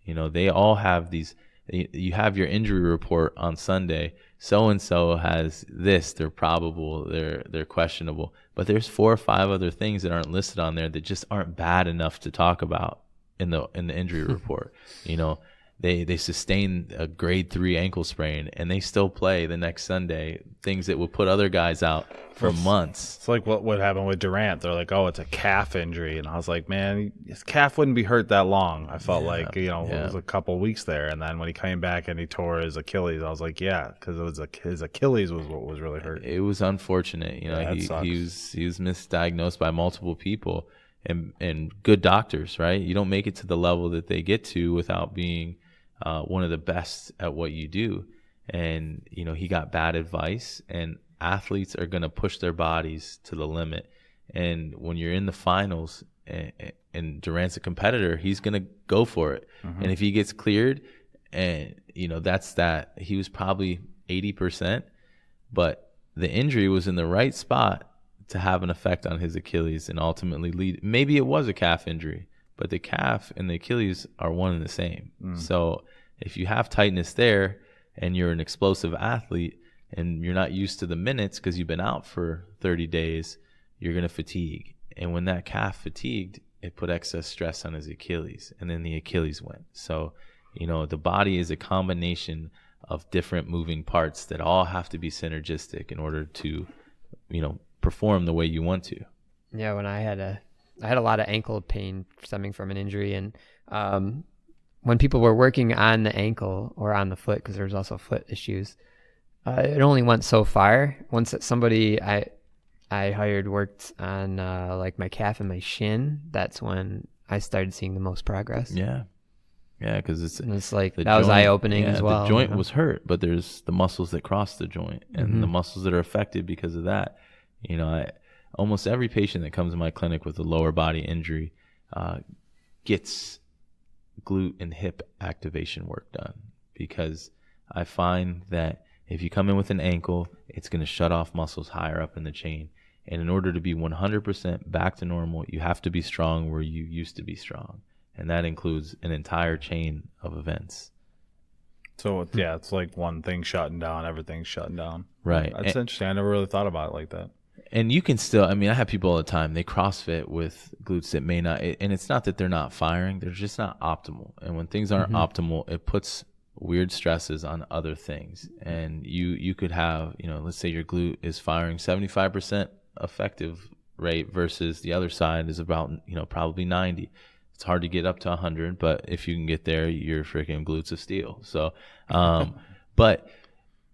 You know, they all have these. You have your injury report on Sunday. So-and-so has this. They're probable. They're questionable. But there's 4 or 5 other things that aren't listed on there that just aren't bad enough to talk about in the injury report. You know, they sustain a grade 3 ankle sprain and they still play the next Sunday. Things that will put other guys out for months. It's like what happened with Durant. They're like, oh, it's a calf injury, and I was like, man, his calf wouldn't be hurt that long. I felt like, you know, it was a couple weeks there, and then when he came back and he tore his Achilles, I was like, yeah, because it was his Achilles was what was really hurt. It was unfortunate, you know. He was misdiagnosed by multiple people and good doctors, right? You don't make it to the level that they get to without being one of the best at what you do. And, you know, he got bad advice, and athletes are going to push their bodies to the limit. And when you're in the finals and Durant's a competitor, he's going to go for it. Mm-hmm. And if he gets cleared, and, you know, he was probably 80%, but the injury was in the right spot to have an effect on his Achilles and ultimately lead. Maybe it was a calf injury, but the calf and the Achilles are one and the same. So if you have tightness there and you're an explosive athlete and you're not used to the minutes because you've been out for 30 days, you're going to fatigue. And when that calf fatigued, it put excess stress on his Achilles, and then the Achilles went. So, you know, the body is a combination of different moving parts that all have to be synergistic in order to, you know, perform the way you want to. Yeah, when I had a lot of ankle pain stemming from an injury, and when people were working on the ankle or on the foot, because there was also foot issues, it only went so far. Once somebody I hired worked on like my calf and my shin, that's when I started seeing the most progress. Yeah, because it's like that was eye-opening as well. The joint was hurt, but there's the muscles that cross the joint and the muscles that are affected because of that. You know, almost every patient that comes to my clinic with a lower body injury gets glute and hip activation work done, because I find that if you come in with an ankle, it's going to shut off muscles higher up in the chain. And in order to be 100% back to normal, you have to be strong where you used to be strong. And that includes an entire chain of events. So, yeah, it's like one thing shutting down, everything's shutting down. Right. That's interesting. I never really thought about it like that. And you can still, I mean, I have people all the time, they CrossFit with glutes that may not, and it's not that they're not firing, they're just not optimal. And when things aren't optimal, it puts weird stresses on other things. And you could have, you know, let's say your glute is firing 75% effective rate versus the other side is about, you know, probably 90. It's hard to get up to 100, but if you can get there, your freaking glutes of steel. So, but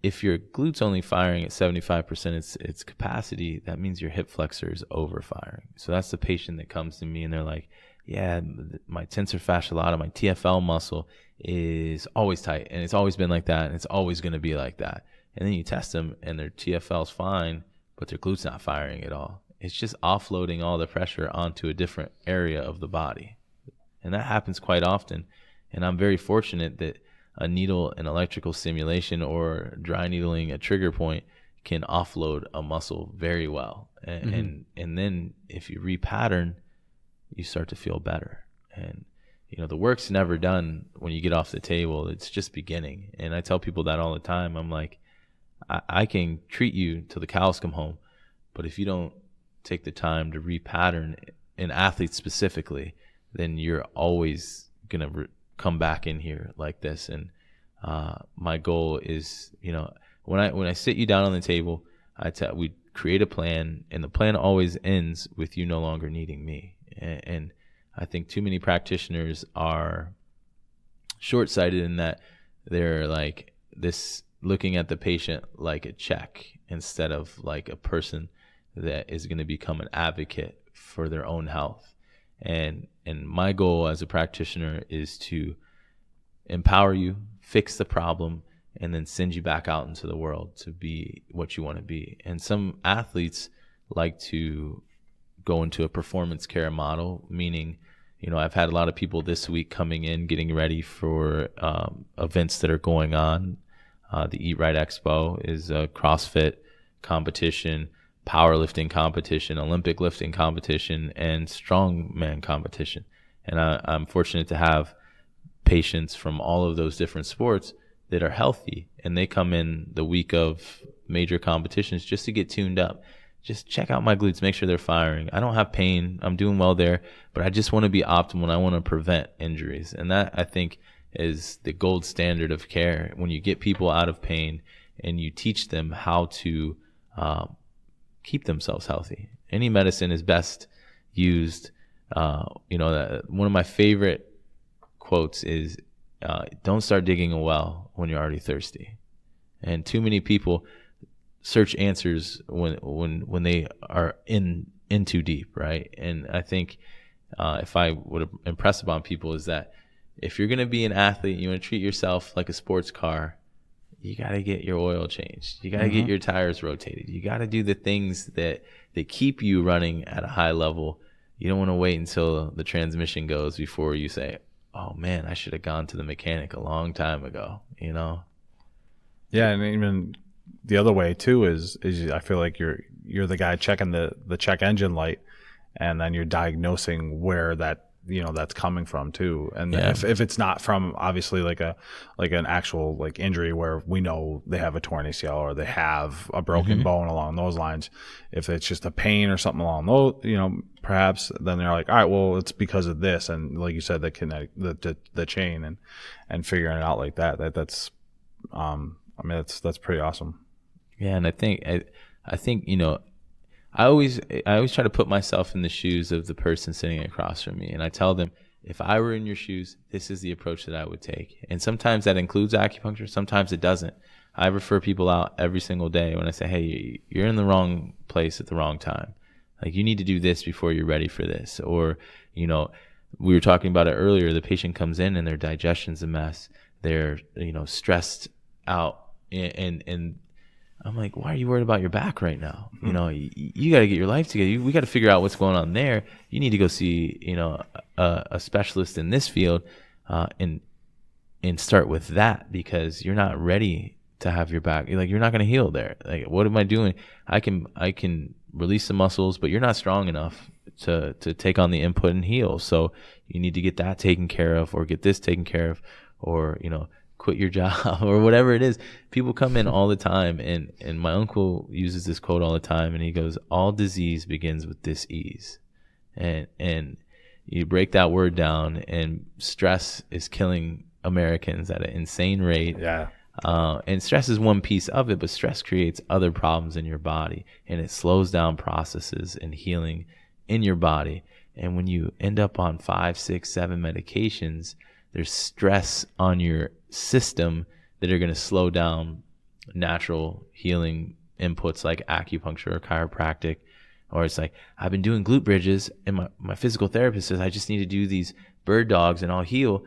if your glute's only firing at 75% its capacity, that means your hip flexor is overfiring. So that's the patient that comes to me and they're like, yeah, my tensor fasciae lata, my TFL muscle is always tight, and it's always been like that, and it's always going to be like that. And then you test them and their TFL's fine, but their glute's not firing at all. It's just offloading all the pressure onto a different area of the body. And that happens quite often. And I'm very fortunate that a needle and electrical stimulation or dry needling a trigger point can offload a muscle very well. And then if you repattern, you start to feel better. And, you know, the work's never done when you get off the table. It's just beginning. And I tell people that all the time. I'm like, I can treat you till the cows come home, but if you don't take the time to repattern in athletes specifically, then you're always going to come back in here like this. And my goal is, you know, when I sit you down on the table, we create a plan, and the plan always ends with you no longer needing me. And I think too many practitioners are short-sighted in that they're like this, looking at the patient like a check instead of like a person that is going to become an advocate for their own health. And my goal as a practitioner is to empower you, fix the problem, and then send you back out into the world to be what you want to be. And some athletes like to go into a performance care model, meaning, you know, I've had a lot of people this week coming in, getting ready for events that are going on. The Eat Right Expo is a CrossFit competition, powerlifting competition, Olympic lifting competition, and strongman competition. And I'm fortunate to have patients from all of those different sports that are healthy, and they come in the week of major competitions just to get tuned up. Just check out my glutes, make sure they're firing. I don't have pain, I'm doing well there, but I just want to be optimal and I want to prevent injuries. And that, I think, is the gold standard of care. When you get people out of pain and you teach them how to keep themselves healthy. Any medicine is best used. One of my favorite quotes is, don't start digging a well when you're already thirsty. And too many people search answers when they are in too deep, right? And I think if I would impress upon people is that if you're going to be an athlete and you want to treat yourself like a sports car, you got to get your oil changed. You got to get your tires rotated. You got to do the things that keep you running at a high level. You don't want to wait until the transmission goes before you say, oh man, I should have gone to the mechanic a long time ago, you know? Yeah. And even the other way too is I feel like you're the guy checking the check engine light, and then you're diagnosing where that's coming from too. And if it's not from obviously like an actual like injury where we know they have a torn ACL or they have a broken bone along those lines, if it's just a pain or something along those, perhaps then they're like, all right, well, it's because of this. And like you said, the chain and figuring it out like that's pretty awesome. Yeah. And I think, I always try to put myself in the shoes of the person sitting across from me. And I tell them, if I were in your shoes, this is the approach that I would take. And sometimes that includes acupuncture. Sometimes it doesn't. I refer people out every single day when I say, hey, you're in the wrong place at the wrong time. Like, you need to do this before you're ready for this. Or, you know, we were talking about it earlier. The patient comes in and their digestion's a mess. They're, you know, stressed out. And I'm like, why are you worried about your back right now? You know, you got to get your life together. We got to figure out what's going on there. You need to go see, you know, a specialist in this field, and start with that, because you're not ready to have your back. Like, you're not going to heal there. Like, what am I doing? I can release the muscles, but you're not strong enough to take on the input and heal. So you need to get that taken care of, or get this taken care of, or, you know, quit your job or whatever it is. People come in all the time, and my uncle uses this quote all the time, and he goes, all disease begins with dis-ease. And you break that word down, and stress is killing Americans at an insane rate. Yeah. And stress is one piece of it, but stress creates other problems in your body, and it slows down processes and healing in your body. And when you end up on 5, 6, 7 medications, there's stress on your system that are going to slow down natural healing inputs like acupuncture or chiropractic. Or it's like, I've been doing glute bridges, and my physical therapist says I just need to do these bird dogs and I'll heal.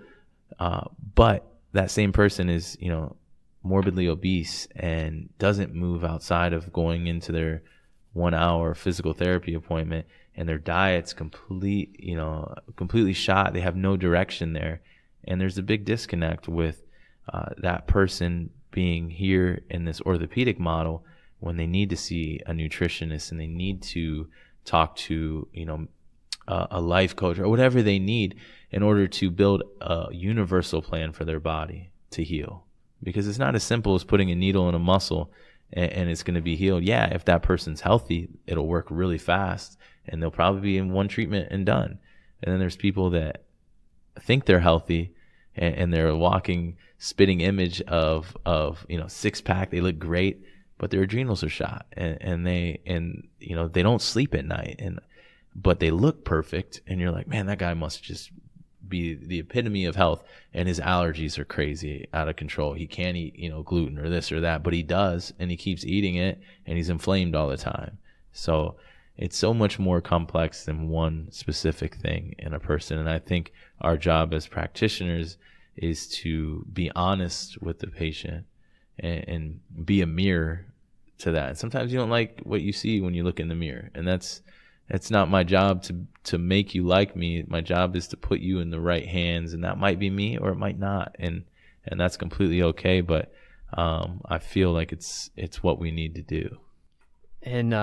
But that same person is, you know, morbidly obese and doesn't move outside of going into their 1 hour physical therapy appointment, and their diet's completely shot. They have no direction there. And there's a big disconnect with that person being here in this orthopedic model when they need to see a nutritionist, and they need to talk to, you know, a life coach or whatever they need in order to build a universal plan for their body to heal. Because it's not as simple as putting a needle in a muscle and it's going to be healed. Yeah, if that person's healthy, it'll work really fast, and they'll probably be in one treatment and done. And then there's people that think they're healthy, and they're a walking, spitting image of you know, six pack. They look great, but their adrenals are shot, and you know, they don't sleep at night, but they look perfect, and you're like, man, that guy must just be the epitome of health, and his allergies are crazy, out of control. He can't eat, you know, gluten or this or that, but he does, and he keeps eating it, and he's inflamed all the time. So it's so much more complex than one specific thing in a person. And I think our job as practitioners is to be honest with the patient and be a mirror to that. And sometimes you don't like what you see when you look in the mirror, and that's not my job to make you like me. My job is to put you in the right hands, and that might be me or it might not, and that's completely okay. But I feel like it's what we need to do. And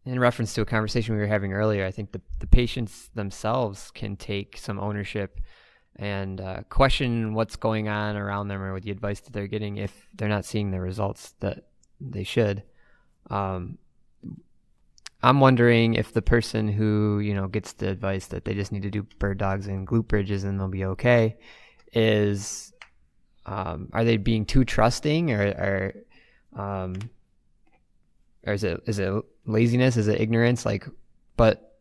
in reference to a conversation we were having earlier, I think the patients themselves can take some ownership and question what's going on around them, or with the advice that they're getting, if they're not seeing the results that they should. I'm wondering if the person who, you know, gets the advice that they just need to do bird dogs and glute bridges and they'll be okay, are they being too trusting, or is it laziness? Is it ignorance? Like, but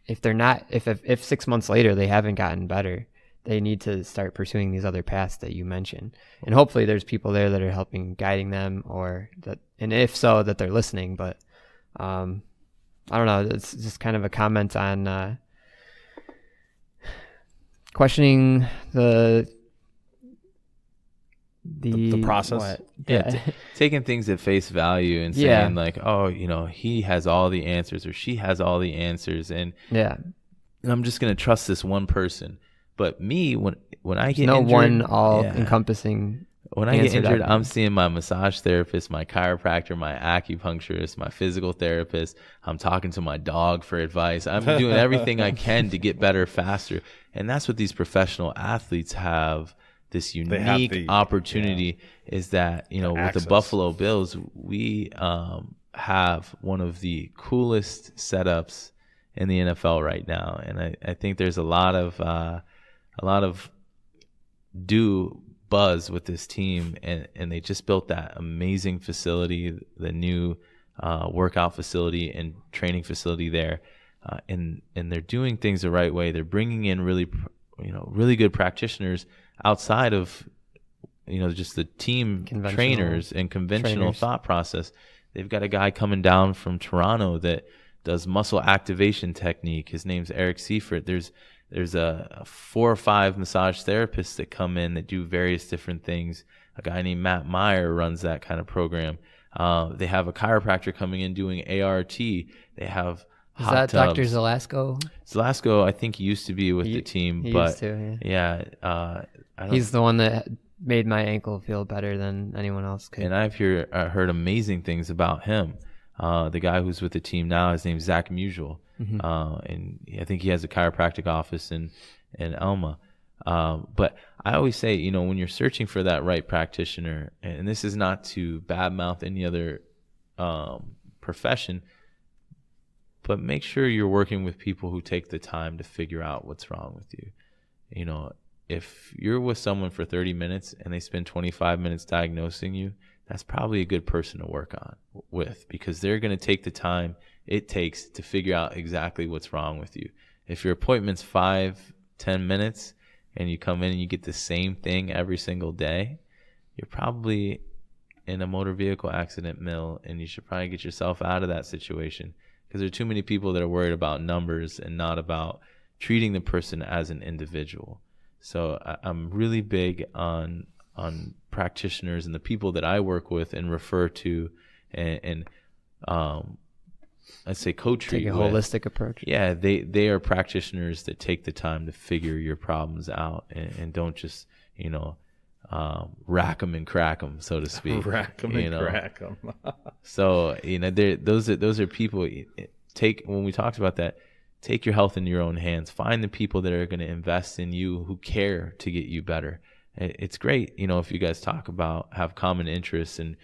if they're not, if 6 months later they haven't gotten better, they need to start pursuing these other paths that you mentioned. And hopefully there's people there that are helping, guiding them, or that, and if so, that they're listening. But I don't know. It's just kind of a comment on questioning the process. Taking things at face value and saying like, oh, you know, he has all the answers, or she has all the answers, and I'm just gonna trust this one person. But me, when I get injured, one all-encompassing. When I get injured, I'm seeing my massage therapist, my chiropractor, my acupuncturist, my physical therapist. I'm talking to my dog for advice. I'm doing everything I can to get better faster. And that's what these professional athletes have, this unique opportunity, is that, you know, with the Buffalo Bills, we have one of the coolest setups in the NFL right now. And I think there's a lot of buzz with this team, and they just built that amazing facility, the new workout facility and training facility there. and they're doing things the right way. They're bringing in really good practitioners outside of just the team trainers and conventional thought process. They've got a guy coming down from Toronto that does muscle activation technique. His name's Eric Seifert. There's a 4 or 5 massage therapists that come in that do various different things. A guy named Matt Meyer runs that kind of program. They have a chiropractor coming in doing ART. They have hot that tubs. Dr. Zelasco? Zelasco, I think he used to be with the team, he but used to, he's the one that made my ankle feel better than anyone else could. And I've heard amazing things about him. The guy who's with the team now, his name's Zach Musial. And I think he has a chiropractic office in Elma. But I always say, when you're searching for that right practitioner, and this is not to badmouth any other profession, but make sure you're working with people who take the time to figure out what's wrong with you. If you're with someone for 30 minutes and they spend 25 minutes diagnosing you, that's probably a good person to work with, because they're going to take the time it takes to figure out exactly what's wrong with you. If your appointment's 5-10 minutes and you come in and you get the same thing every single day, you're probably in a motor vehicle accident mill, and you should probably get yourself out of that situation, because there are too many people that are worried about numbers and not about treating the person as an individual. So I'm really big on practitioners and the people that I work with and refer to, and I'd say co-treat. Take a holistic approach. Yeah, they are practitioners that take the time to figure your problems out and don't just rack them and crack them, so to speak. Rack them and crack them. So those are people. When we talked about that, take your health in your own hands. Find the people that are going to invest in you, who care to get you better. It's great, if you guys have common interests and,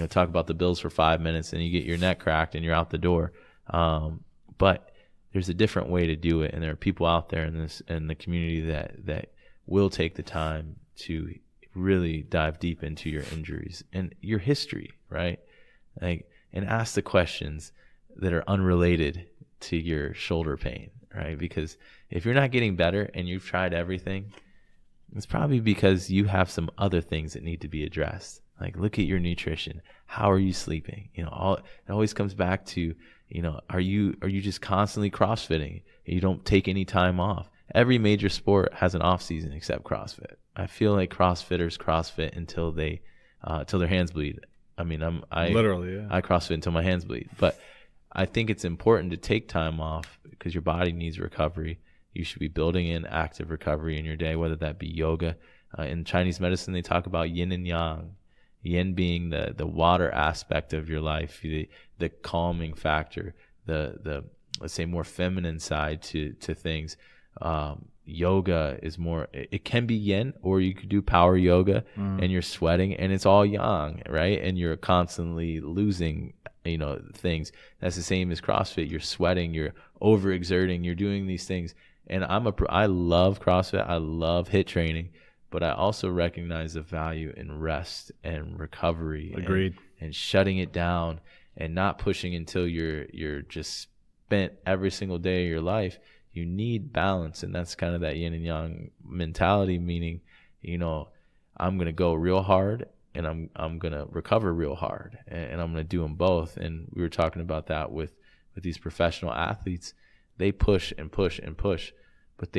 talk about the Bills for 5 minutes and you get your neck cracked and you're out the door. But there's a different way to do it. And there are people out there in the community that will take the time to really dive deep into your injuries and your history, right? And ask the questions that are unrelated to your shoulder pain, right? Because if you're not getting better and you've tried everything, it's probably because you have some other things that need to be addressed. Like, look at your nutrition. How are you sleeping? It always comes back to, are you just constantly CrossFitting? You don't take any time off. Every major sport has an off season except CrossFit. I feel like CrossFitters CrossFit until their hands bleed. I mean, I CrossFit until my hands bleed. But I think it's important to take time off because your body needs recovery. You should be building in active recovery in your day, whether that be yoga. In Chinese medicine, they talk about yin and yang. Yin being the water aspect of your life, the calming factor, the let's say more feminine side to things. Yoga is more, it can be yin, or you could do power yoga and you're sweating and it's all yang, right? And you're constantly losing things. That's the same as CrossFit. You're sweating, you're overexerting, you're doing these things. And I love CrossFit. I love HIIT training, but I also recognize the value in rest and recovery. Agreed. And shutting it down and not pushing until you're just spent every single day of your life. You need balance, and that's kind of that yin and yang mentality, meaning, I'm going to go real hard and I'm going to recover real hard, and I'm going to do them both. And we were talking about that with these professional athletes. They push and push and push, but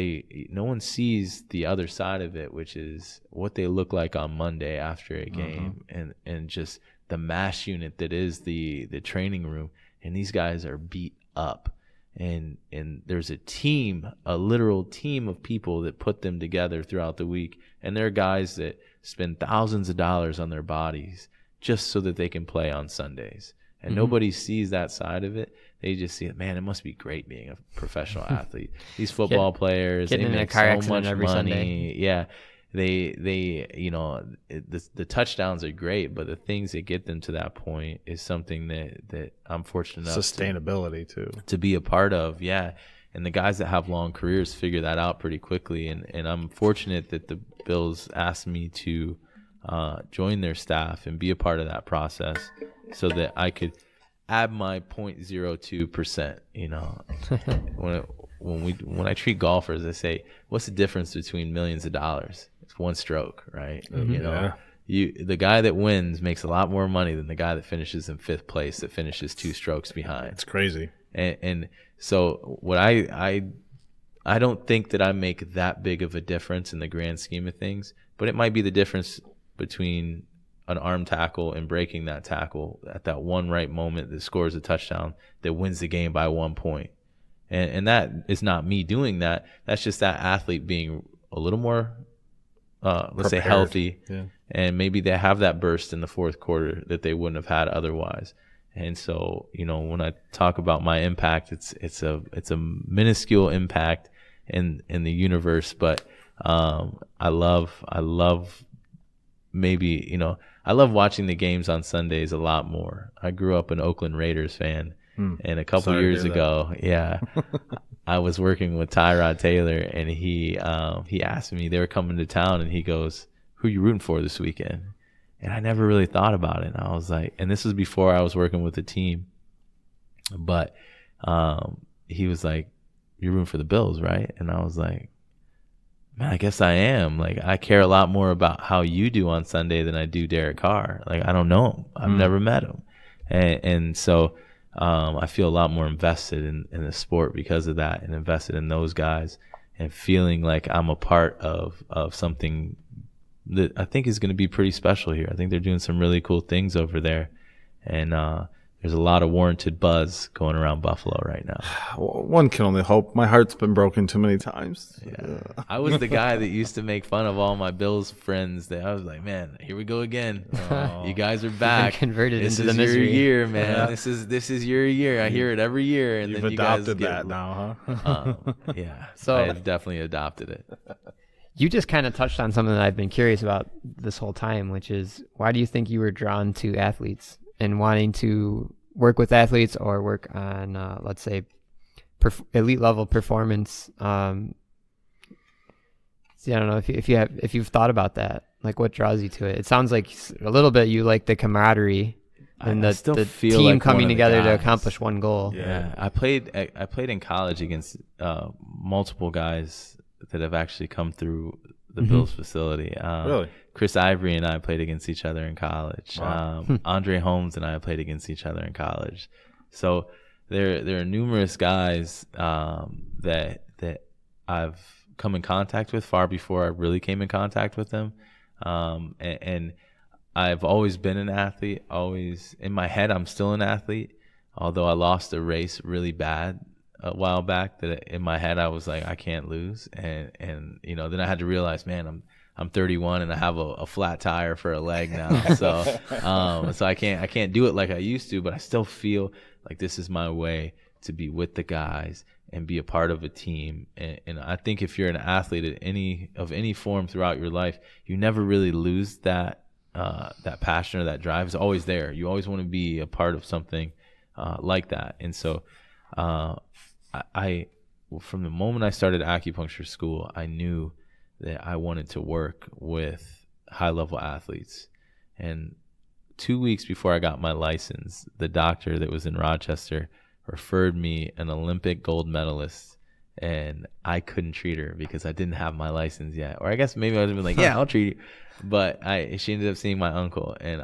no one sees the other side of it, which is what they look like on Monday after a game, and just the mass unit that is the training room. And these guys are beat up, and there's a literal team of people that put them together throughout the week. And there are guys that spend thousands of dollars on their bodies just so that they can play on Sundays. And nobody sees that side of it. They just see it. Man, it must be great being a professional athlete. These football players, they make so much money. Sunday. Yeah, the touchdowns are great, but the things that get them to that point is something that I'm fortunate enough sustainability to be a part of. Yeah, and the guys that have long careers figure that out pretty quickly. And I'm fortunate that the Bills asked me to join their staff and be a part of that process, so that I could add my 0.02%, you know. when I treat golfers, I say, what's the difference between millions of dollars? It's one stroke, right? You know, the guy that wins makes a lot more money than the guy that finishes in 5th place, that finishes 2 strokes behind. It's crazy. And so what I don't think that I make that big of a difference in the grand scheme of things, but it might be the difference between an arm tackle and breaking that tackle at that one right moment that scores a touchdown that wins the game by 1 point. And that is not me doing that. That's just that athlete being a little more, let's say, healthy. Yeah. And maybe they have that burst in the 4th quarter that they wouldn't have had otherwise. And so, you know, when I talk about my impact, it's a minuscule impact in the universe, but I love maybe, you know, I love watching the games on Sundays a lot more. I grew up an Oakland Raiders fan, and a couple years ago, I was working with Tyrod Taylor, and he asked me, they were coming to town, and he goes, "Who you rooting for this weekend?" And I never really thought about it. And I was like, and this was before I was working with the team, but he was like, "You're rooting for the Bills, right?" And I was like, man, I guess I am. Like, I care a lot more about how you do on Sunday than I do Derek Carr. Like, I don't know him. I've never met him. And so I feel a lot more invested in the sport because of that, and invested in those guys, and feeling like I'm a part of something that I think is going to be pretty special here. I think they're doing some really cool things over there. And there's a lot of warranted buzz going around Buffalo right now. One can only hope. My heart's been broken too many times. Yeah. I was the guy that used to make fun of all my Bills friends. That I was like, man, here we go again. You guys are back. Converted this into is the misery. Your year, man. Yeah. This is your year. I hear it every year. And You've then you adopted guys that now, huh? Yeah. So I have definitely adopted it. You just kind of touched on something that I've been curious about this whole time, which is, why do you think you were drawn to athletes and wanting to work with athletes or work on, let's say, elite level performance? See, I don't know if you've thought about that. Like, what draws you to it? It sounds like a little bit you like the camaraderie and the team like coming together to accomplish one goal. Yeah, I played in college against multiple guys that have actually come through the Bills facility. Really? Chris Ivory and I played against each other in college. Wow. Andre Holmes and I played against each other in college. So there are numerous guys that I've come in contact with far before I really came in contact with them. And I've always been an athlete. Always in my head, I'm still an athlete. Although I lost a race really bad a while back, that in my head I was like, I can't lose. And you know, then I had to realize, man, I'm 31 and I have a flat tire for a leg now. So so I can't do it like I used to, but I still feel like this is my way to be with the guys and be a part of a team. And I think if you're an athlete at any form throughout your life, you never really lose that passion or that drive. Is always there. You always want to be a part of something like that. And so I from the moment I started acupuncture school, I knew that I wanted to work with high-level athletes. And 2 weeks before I got my license, the doctor that was in Rochester referred me an Olympic gold medalist, and I couldn't treat her because I didn't have my license yet. Or I guess maybe I would have been like, yeah, I'll treat you. But she ended up seeing my uncle, and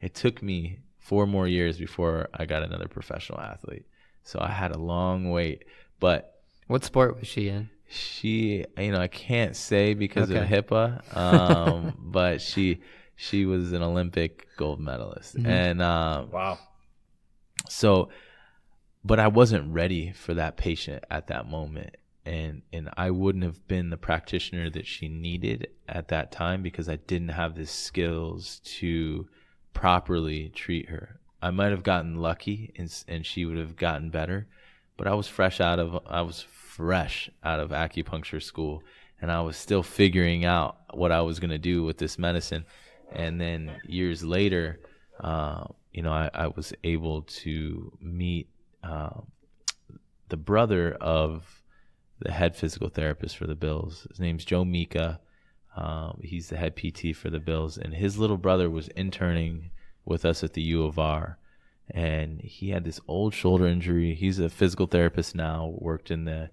it took me 4 more years before I got another professional athlete. So I had a long wait. But what sport was she in? She, I can't say because of HIPAA, but she was an Olympic gold medalist. And wow. So, but I wasn't ready for that patient at that moment, and I wouldn't have been the practitioner that she needed at that time because I didn't have the skills to properly treat her. I might have gotten lucky and she would have gotten better, but I was fresh out of acupuncture school, and I was still figuring out what I was going to do with this medicine. And then years later, I was able to meet the brother of the head physical therapist for the Bills. His name's Joe Mika. He's the head PT for the Bills, and his little brother was interning with us at the U of R. and he had this old shoulder injury. He's a physical therapist now, worked in the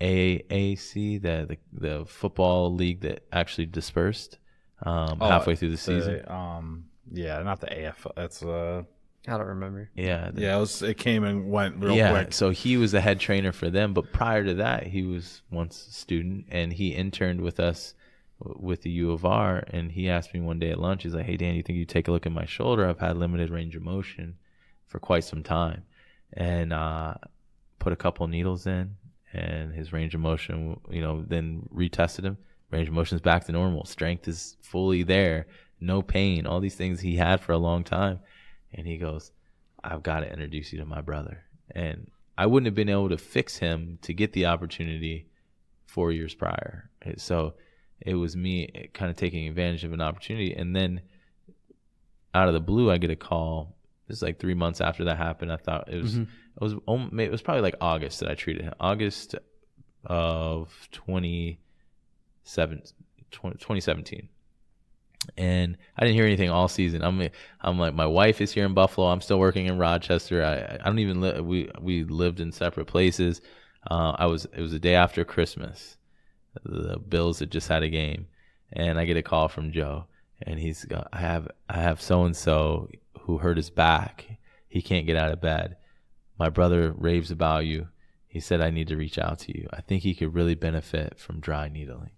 AAC, the football league that actually dispersed halfway through the season. Not the AF. That's I don't remember. Yeah. It came and went real quick. So he was the head trainer for them, but prior to that, he was once a student, and he interned with us with the U of R. And he asked me one day at lunch, he's like, "Hey, Dan, you think you take a look at my shoulder? I've had limited range of motion for quite some time." And put a couple needles in, and his range of motion, then retested him. Range of motion is back to normal. Strength is fully there. No pain. All these things he had for a long time. And he goes, "I've got to introduce you to my brother." And I wouldn't have been able to fix him to get the opportunity 4 years prior. So it was me kind of taking advantage of an opportunity. And then out of the blue, I get a call. This is like 3 months after that happened. I thought it was probably like August that I treated him. August of 2017. And I didn't hear anything all season. I'm like, my wife is here in Buffalo. I'm still working in Rochester. I don't even live. We lived in separate places. It was the day after Christmas. The Bills had just had a game, and I get a call from Joe, and he's got, I have so and so who hurt his back. He can't get out of bed. My brother raves about you. He said I need to reach out to you. I think he could really benefit from dry needling.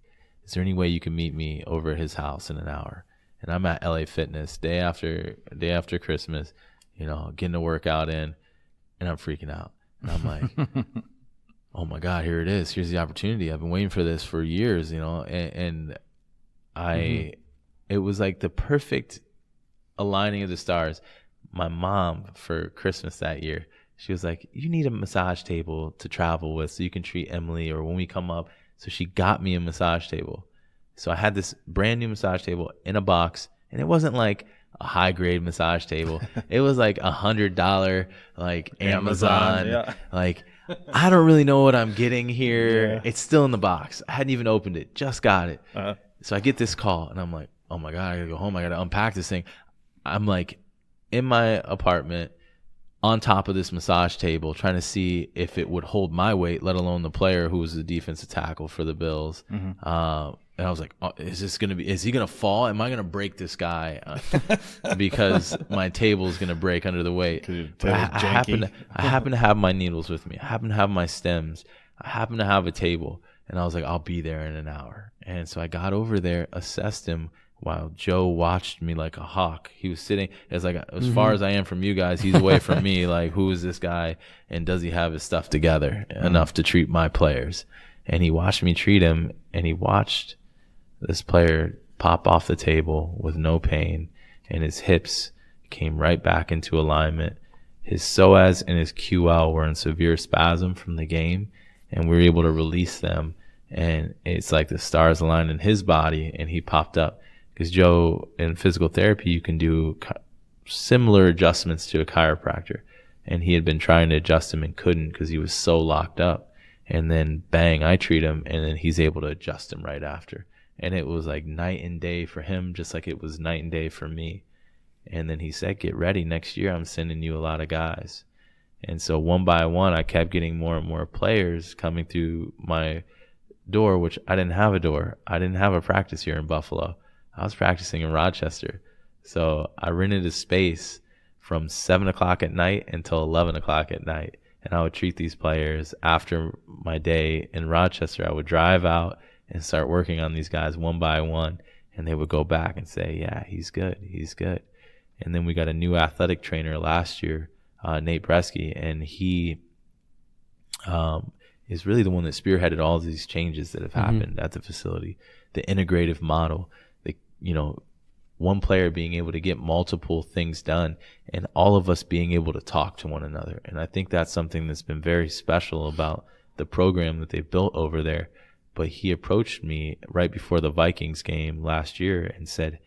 Is there any way you can meet me over at his house in an hour? And I'm at LA Fitness day after Christmas, getting a workout in, and I'm freaking out. And I'm like, oh my God, here it is. Here's the opportunity. I've been waiting for this for years, it was like the perfect aligning of the stars. My mom, for Christmas that year, she was like, "You need a massage table to travel with so you can treat Emily, or when we come up." So she got me a massage table. So I had this brand new massage table in a box, and it wasn't like a high grade massage table. It was like $100, like Amazon. Yeah. Like, I don't really know what I'm getting here. Yeah. It's still in the box. I hadn't even opened it. Just got it. Uh-huh. So I get this call, and I'm like, oh my God, I gotta go home. I gotta unpack this thing. I'm like in my apartment on top of this massage table, trying to see if it would hold my weight, let alone the player who was the defensive tackle for the Bills. Mm-hmm. And I was like, is he going to fall? Am I going to break this guy? Because my table is going to break under the weight. I happen to have my needles with me. I happen to have my stems. I happen to have a table. And I was like, I'll be there in an hour. And so I got over there, assessed him, while Joe watched me like a hawk. He was sitting as far as I am from you guys, he's away from me. Like, who is this guy, and does he have his stuff together enough to treat my players? And he watched me treat him, and he watched this player pop off the table with no pain, and his hips came right back into alignment. His psoas and his QL were in severe spasm from the game, and we were able to release them. And it's like the stars aligned in his body, and he popped up. Because Joe, in physical therapy, you can do similar adjustments to a chiropractor. And he had been trying to adjust him and couldn't because he was so locked up. And then, bang, I treat him, and then he's able to adjust him right after. And it was like night and day for him, just like it was night and day for me. And then he said, get ready. Next year, I'm sending you a lot of guys. And so one by one, I kept getting more and more players coming through my door, which I didn't have a door. I didn't have a practice here in Buffalo. I was practicing in Rochester. So I rented a space from 7 o'clock at night until 11 o'clock at night. And I would treat these players after my day in Rochester. I would drive out and start working on these guys one by one. And they would go back and say, yeah, he's good. He's good. And then we got a new athletic trainer last year, Nate Bresky. And he is really the one that spearheaded all of these changes that have happened at the facility. The integrative model. One player being able to get multiple things done, and all of us being able to talk to one another. And I think that's something that's been very special about the program that they've built over there. But he approached me right before the Vikings game last year and said,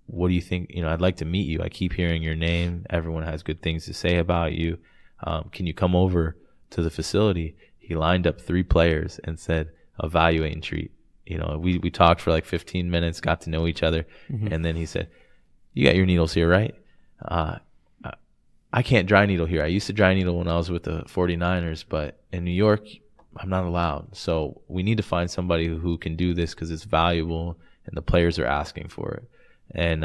what do you think? I'd like to meet you. I keep hearing your name. Everyone has good things to say about you. Can you come over to the facility? He lined up 3 players and said, evaluate and treat. We talked for like 15 minutes, got to know each other. And then he said, you got your needles here, right? I can't dry needle here. I used to dry needle when I was with the 49ers, but in New York, I'm not allowed. So we need to find somebody who can do this because it's valuable and the players are asking for it. And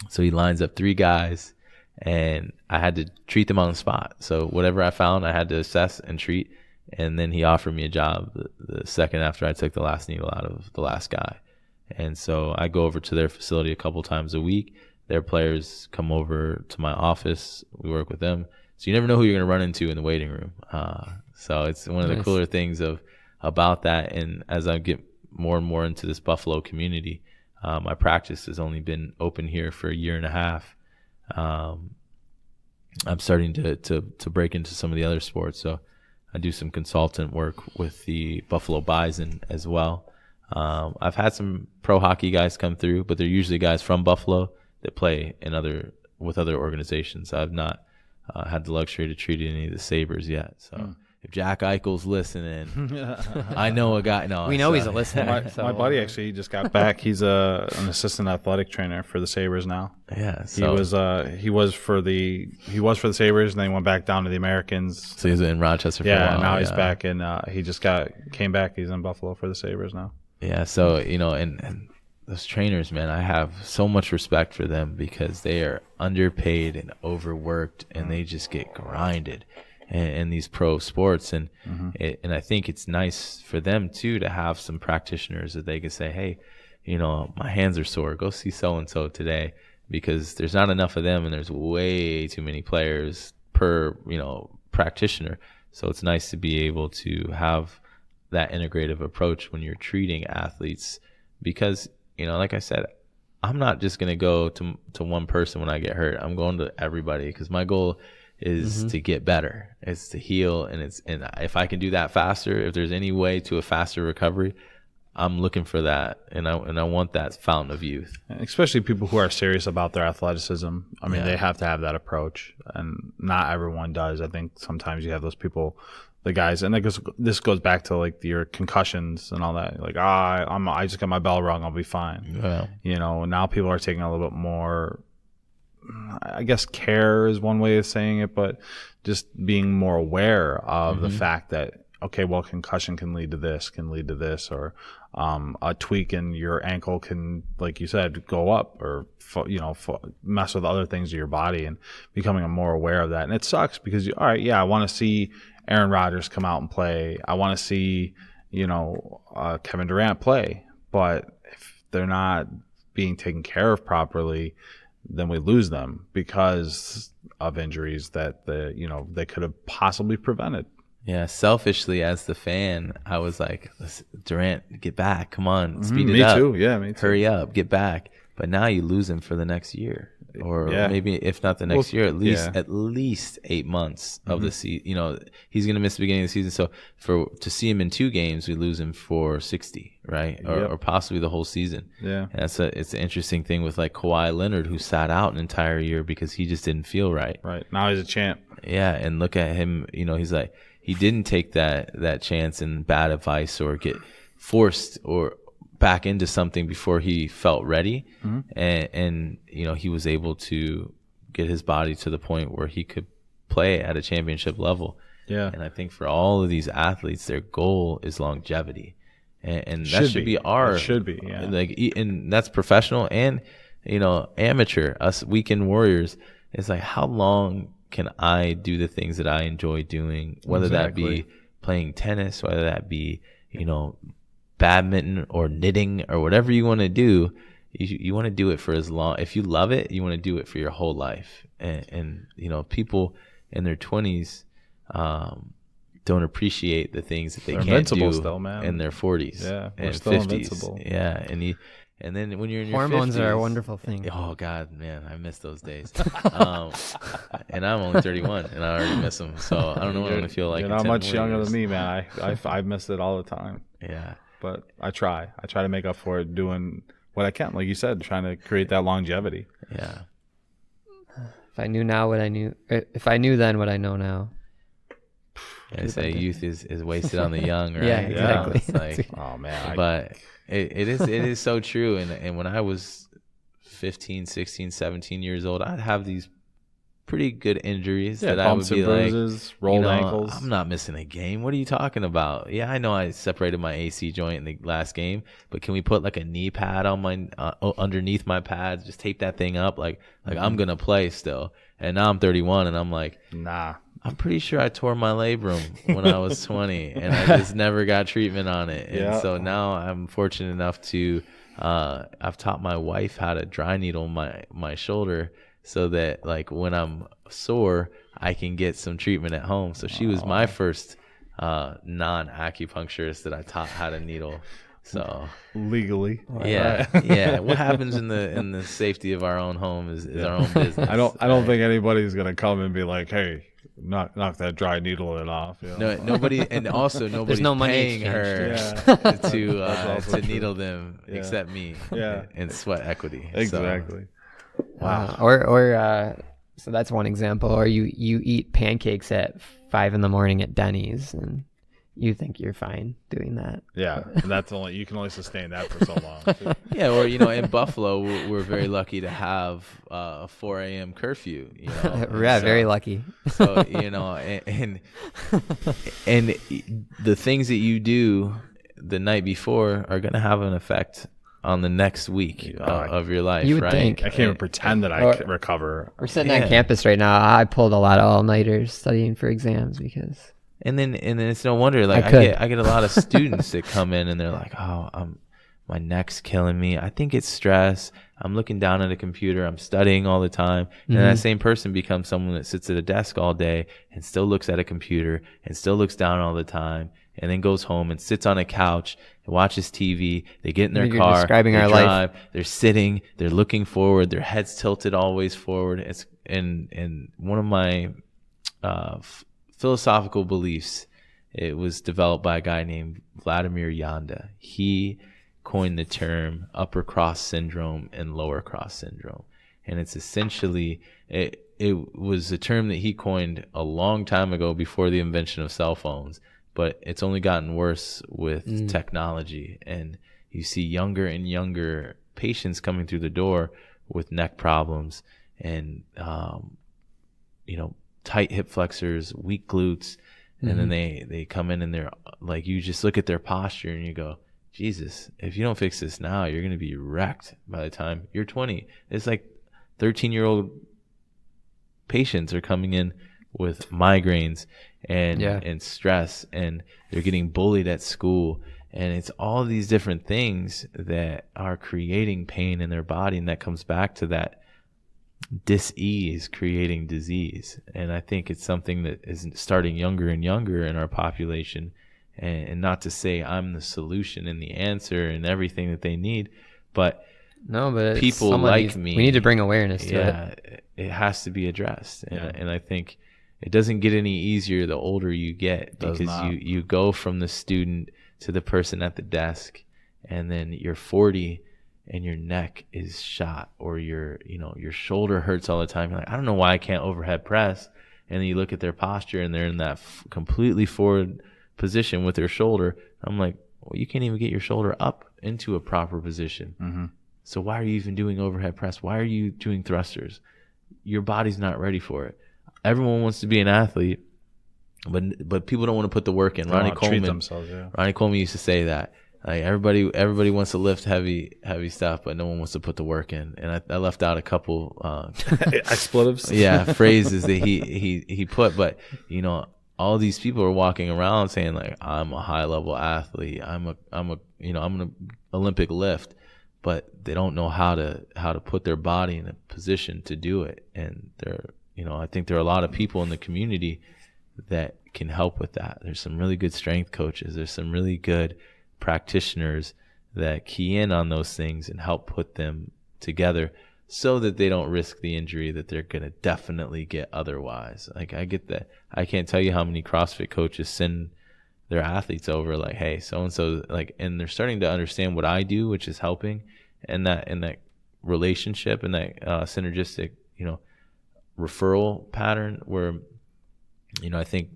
so he lines up 3 guys, and I had to treat them on the spot. So whatever I found, I had to assess and treat. And then he offered me a job the second after I took the last needle out of the last guy. And so I go over to their facility a couple times a week. Their players come over to my office. We work with them. So you never know who you're going to run into in the waiting room. So it's one of the cooler things about that. And as I get more and more into this Buffalo community, my practice has only been open here for a year and a half. I'm starting to break into some of the other sports. So I do some consultant work with the Buffalo Bison as well. I've had some pro hockey guys come through, but they're usually guys from Buffalo that play with other organizations. I've not had the luxury to treat any of the Sabres yet. So if Jack Eichel's listening, I know a guy. No, we know he's a listener. My buddy actually just got back. He's an assistant athletic trainer for the Sabres now. Yeah, so he was for the Sabres, and then he went back down to the Americans. So he's in Rochester for a while. Yeah, now he's back, and he just came back. He's in Buffalo for the Sabres now. Yeah, so and those trainers, man, I have so much respect for them because they are underpaid and overworked, and they just get grinded in these pro sports. And and I think it's nice for them too to have some practitioners that they can say, hey, my hands are sore, go see so and so today, because there's not enough of them and there's way too many players per practitioner. So it's nice to be able to have that integrative approach when you're treating athletes, because like I said, I'm not just going to go to one person when I get hurt. I'm going to everybody, because my goal is to get better. It's to heal, and if I can do that faster, if there's any way to a faster recovery, I'm looking for that, and I want that fountain of youth. Especially people who are serious about their athleticism. I mean, they have to have that approach, and not everyone does. I think sometimes you have those people, the guys, and this goes back to like your concussions and all that. Like, I just got my bell rung, I'll be fine. Yeah. Now people are taking a little bit more, I guess care is one way of saying it, but just being more aware of the fact that, okay, well, concussion can lead to this, or a tweak in your ankle can, like you said, go up, or mess with other things of your body, and becoming more aware of that. And it sucks because I want to see Aaron Rodgers come out and play. I want to see Kevin Durant play, but if they're not being taken care of properly, then we lose them because of injuries that they could have possibly prevented. Yeah, selfishly as the fan, I was like, Durant, get back. Come on, speed it up. Me too. Yeah, me too. Hurry up, get back. But now you lose him for the next year, or maybe if not the next year, at least 8 months of the season. He's going to miss the beginning of the season. So to see him in 2 games, we lose him for 60, right? Or possibly the whole season. Yeah, and it's an interesting thing with like Kawhi Leonard, who sat out an entire year because he just didn't feel right. Right, now he's a champ. Yeah, and look at him. He's like, he didn't take that chance and bad advice or get forced or back into something before he felt ready. And he was able to get his body to the point where he could play at a championship level. Yeah. And I think for all of these athletes, their goal is longevity, and that should be our, it should be, yeah. Like, and that's professional and amateur, us weekend warriors. It's like, how long can I do the things that I enjoy doing, whether that be playing tennis, whether that be badminton or knitting or whatever you want to do. You want to do it for as long, if you love it, you want to do it for your whole life. And people in their 20s don't appreciate the things that they can't do still, man. In their 40s and 50s. Invincible. Yeah, and then when you're in your hormones 50s, are a wonderful thing. Oh God, man, I miss those days. And I'm only 31, and I already miss them. So I don't know what I'm gonna feel like. You're not much younger than me, man. I miss it all the time. Yeah, but I try to make up for it, doing what I can, like you said, trying to create that longevity. Yeah. If I knew now what I knew, if I knew then what I know now. Yeah, they say youth is wasted on the young, right? Yeah, exactly. It's like, oh man. But it is so true. And when I was 15, 16, 17 years old, I'd have these pretty good injuries Yeah, that I would bumps be and bruises, like, rolled ankles. I'm not missing a game. What are you talking about? Yeah, I know I separated my AC joint in the last game, but can we put like a knee pad on my underneath my pads? Just tape that thing up, like I'm gonna play still. And now I'm 31, and I'm like, nah. I'm pretty sure I tore my labrum when I was 20, and I just never got treatment on it. And so now I'm fortunate enough to I've taught my wife how to dry needle my shoulder, so that like when I'm sore, I can get some treatment at home. So she was my first non-acupuncturist that I taught how to needle. So legally, yeah. What happens in the safety of our own home is our own business. I don't think anybody's gonna come and be like, hey, knock that dry needle off. You know? No, nobody, and also nobody's no money paying her to needle them except me. Yeah, and sweat equity. Exactly. So. Wow. So that's one example. Or you eat pancakes at 5 a.m. at Denny's, and you think you're fine doing that. Yeah, and you can only sustain that for so long. Too. Yeah, or in Buffalo, we're very lucky to have a 4 a.m. curfew. Very lucky. So and the things that you do the night before are going to have an effect on the next week of your life. You would right? think. I can't even pretend that I can recover. We're sitting on campus right now. I pulled a lot of all-nighters studying for exams because. And then it's no wonder. Like I get a lot of students that come in and they're like, "Oh, my neck's killing me. I think it's stress. I'm looking down at a computer. I'm studying all the time." And that same person becomes someone that sits at a desk all day and still looks at a computer and still looks down all the time, and then goes home and sits on a couch and watches TV. They get in their car. Describing they our drive. life. They're sitting. They're looking forward. Their head's tilted always forward. It's and one of my philosophical beliefs, it was developed by a guy named Vladimir Yanda. He coined the term upper cross syndrome and lower cross syndrome, and it's essentially it was a term that he coined a long time ago before the invention of cell phones, but it's only gotten worse with technology, and you see younger and younger patients coming through the door with neck problems and tight hip flexors, weak glutes, and then they come in and they're like, you just look at their posture and you go, Jesus, if you don't fix this now, you're going to be wrecked by the time you're 20. It's like 13-year-old patients are coming in with migraines and stress, and they're getting bullied at school, and it's all these different things that are creating pain in their body, and that comes back to that dis-ease creating disease. And I think it's something that is starting younger and younger in our population, and not to say I'm the solution and the answer and everything that they need, but people like me, we need to bring awareness to it. It has to be addressed. And I think it doesn't get any easier the older you get, because you go from the student to the person at the desk, and then you're 40 and your neck is shot, or your shoulder hurts all the time. You're like, I don't know why I can't overhead press. And then you look at their posture and they're in that completely forward position with their shoulder. I'm like, well, you can't even get your shoulder up into a proper position. So why are you even doing overhead press? Why are you doing thrusters? Your body's not ready for it. Everyone wants to be an athlete, but people don't want to put the work in. Ronnie Coleman used to say that. Like everybody wants to lift heavy stuff, but no one wants to put the work in. And I left out a couple expletives. Phrases that he put, but all these people are walking around saying like, I'm a high level athlete. I'm an Olympic lift, but they don't know how to put their body in a position to do it. And I think there are a lot of people in the community that can help with that. There's some really good strength coaches. There's some really good practitioners that key in on those things and help put them together so that they don't risk the injury that they're going to definitely get otherwise. Like, I get that. I can't tell you how many CrossFit coaches send their athletes over like, hey, so-and-so, like, and they're starting to understand what I do, which is helping, and that relationship and that synergistic, referral pattern where, I think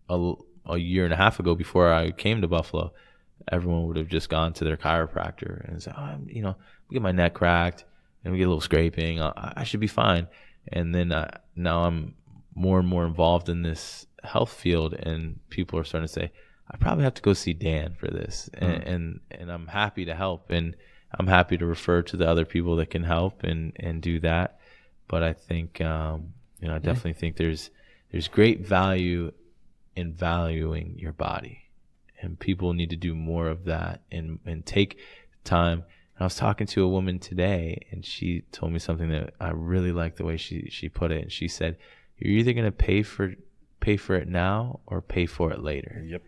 a year and a half ago, before I came to Buffalo, everyone would have just gone to their chiropractor and said, get my neck cracked. and we get a little scraping, I should be fine. And then now I'm more and more involved in this health field, and people are starting to say, I probably have to go see Dan for this. And I'm happy to help, and I'm happy to refer to the other people that can help and do that. But I think, I definitely think there's great value in valuing your body, and people need to do more of that and take time. I was talking to a woman today, and she told me something that I really liked the way she put it. And she said, you're either going to pay for it now or pay for it later. Yep.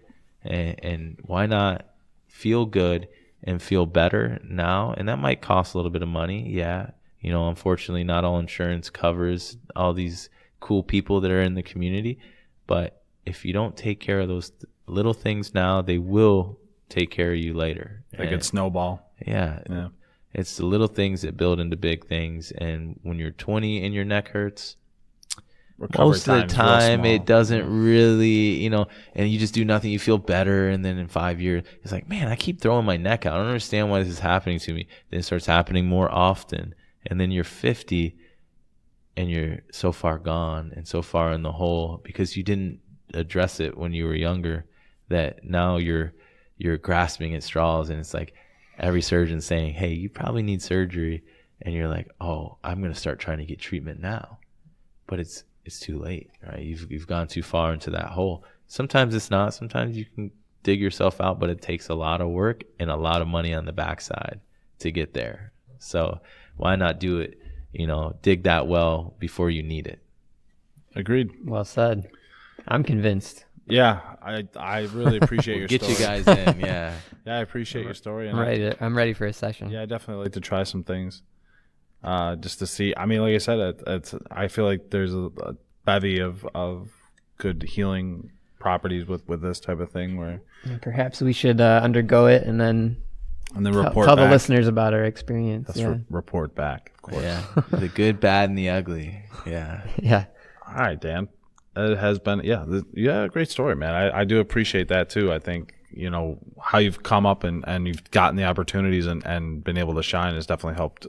And why not feel good and feel better now? And that might cost a little bit of money. Yeah. Unfortunately, not all insurance covers all these cool people that are in the community. But if you don't take care of those little things now, they will take care of you later. Like a snowball. Yeah. It's the little things that build into big things. And when you're 20 and your neck hurts, most of the time it doesn't really, and you just do nothing, you feel better. And then in 5 years, it's like, man, I keep throwing my neck out. I don't understand why this is happening to me. Then it starts happening more often. And then you're 50 and you're so far gone and so far in the hole because you didn't address it when you were younger, that now you're grasping at straws. And it's like every surgeon saying, hey, you probably need surgery. And you're like, oh, I'm going to start trying to get treatment now. But it's too late, right? You've gone too far into that hole. Sometimes it's not. Sometimes you can dig yourself out, but it takes a lot of work and a lot of money on the backside to get there. So why not do it, dig that well before you need it? Agreed. Well said. I'm convinced. Yeah, I really appreciate your Get story. you guys in, yeah. Yeah, I appreciate your story. And I'm ready for a session. Yeah, I definitely like to try some things. Just to see. I mean, like I said, I feel like there's a bevy of good healing properties with this type of thing. Where perhaps we should undergo it and then report tell back. the listeners about our experience. Let's report back, of course. Yeah, the good, bad, and the ugly. Yeah. Yeah. All right, Dan. It has been great story, man. I do appreciate that too. I think how you've come up and you've gotten the opportunities and been able to shine has definitely helped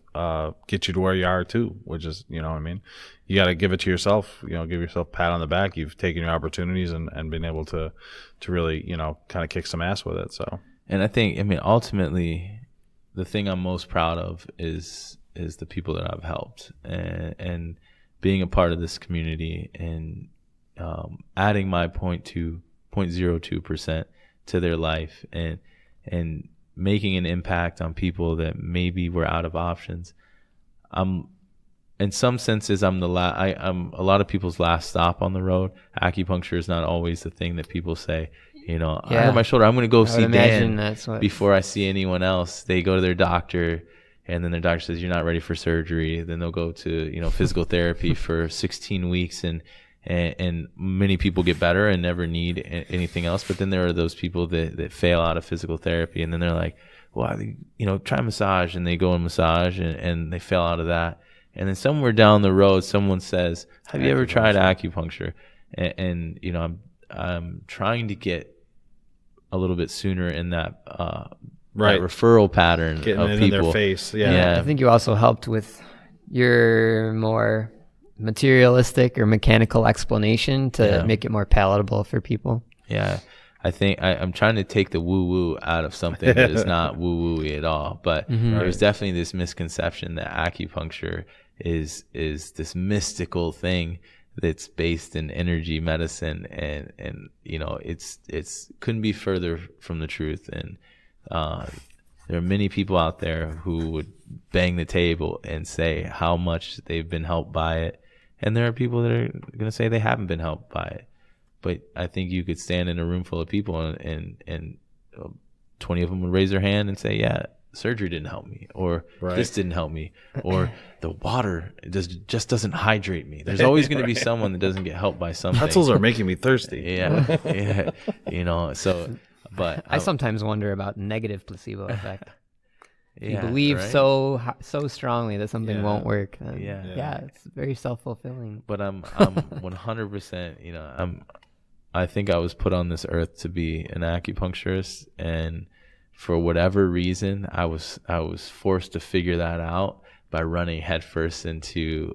get you to where you are too, which is, what I mean, you got to give it to yourself, give yourself a pat on the back. You've taken your opportunities and been able to really, kind of kick some ass with it. So, and I think, ultimately the thing I'm most proud of is the people that I've helped and being a part of this community and adding my 0.02% to their life and making an impact on people that maybe were out of options. In some senses, I'm a lot of people's last stop on the road. Acupuncture is not always the thing that people say, I hurt my shoulder, I'm going to go see Dan before I see anyone else. They go to their doctor, and then their doctor says, you're not ready for surgery. Then they'll go to, physical therapy for 16 weeks and many people get better and never need anything else. But then there are those people that fail out of physical therapy, and then they're like, well, try massage, and they go and massage and they fail out of that. And then somewhere down the road, someone says, have you ever tried acupuncture? And I'm trying to get a little bit sooner in that, that referral pattern getting of it people. In their face. Yeah. I think you also helped with your more materialistic or mechanical explanation to make it more palatable for people. Yeah. I think I'm trying to take the woo-woo out of something that is not woo-woo-y at all. But there's definitely this misconception that acupuncture is this mystical thing that's based in energy medicine, and it's couldn't be further from the truth. And there are many people out there who would bang the table and say how much they've been helped by it, and there are people that are going to say they haven't been helped by it. But I think you could stand in a room full of people and 20 of them would raise their hand and say, yeah, surgery didn't help me, or this didn't help me, or the water just doesn't hydrate me. There's always going to be someone that doesn't get helped by something. Pretzels are making me thirsty. Yeah. So, but I sometimes wonder about negative placebo effect. If you Yeah, believe right? so strongly that something won't work. Then Yeah. it's very self-fulfilling. But I'm 100%, I think I was put on this earth to be an acupuncturist, and for whatever reason, I was forced to figure that out. by running headfirst into